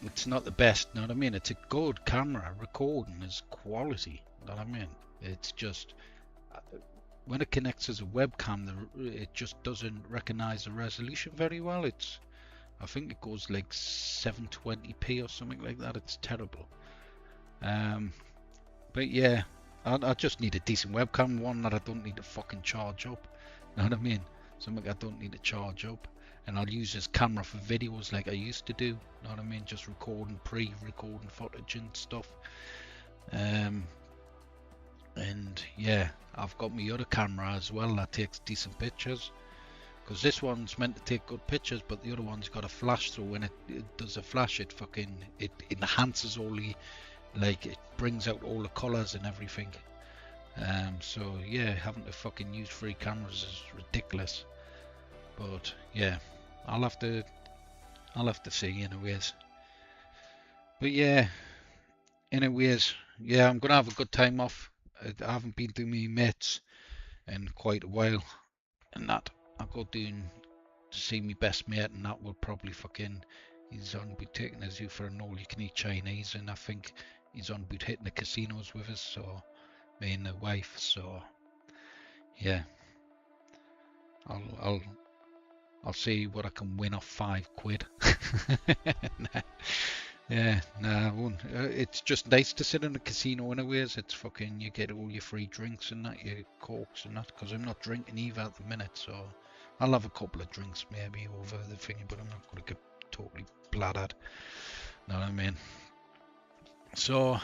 it's not the best, you know what I mean? It's a good camera, recording is quality, you know what I mean? It's just, when it connects as a webcam, it just doesn't recognize the resolution very well. I think it goes like 720p or something like that. It's terrible. But yeah, I just need a decent webcam, one that I don't need to fucking charge up. You know what I mean? Something I don't need to charge up. and I'll use this camera for videos like I used to do. Know what I mean? Just recording, pre-recording footage and stuff. And yeah, I've got my other camera as well that takes decent pictures, because this one's meant to take good pictures, but the other one's got a flash, so when it does a flash, it enhances all the, like, it brings out all the colors and everything. So yeah, having to fucking use 3 cameras is ridiculous. But yeah, I'll have to see anyways. But yeah, anyways, yeah, I'm gonna have a good time off. I haven't been to my mates in quite a while, and that I'll go down to see my best mate, and that will probably fucking, he's on be taking us for an all-you-can-eat Chinese, and I think he's on be hitting the casinos with us, so me and the wife. So yeah, I'll see what I can win off 5 quid. Yeah, nah, I won't. It's just nice to sit in a casino anyways. It's fucking, you get all your free drinks and that, your cokes and that, because I'm not drinking either at the minute, so I'll have a couple of drinks maybe over the thingy, but I'm not going to get totally bladdered. Know what I mean? So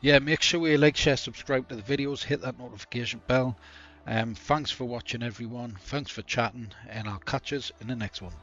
yeah, make sure you like, share, subscribe to the videos, hit that notification bell. Thanks for watching everyone, thanks for chatting, and I'll catch us in the next one.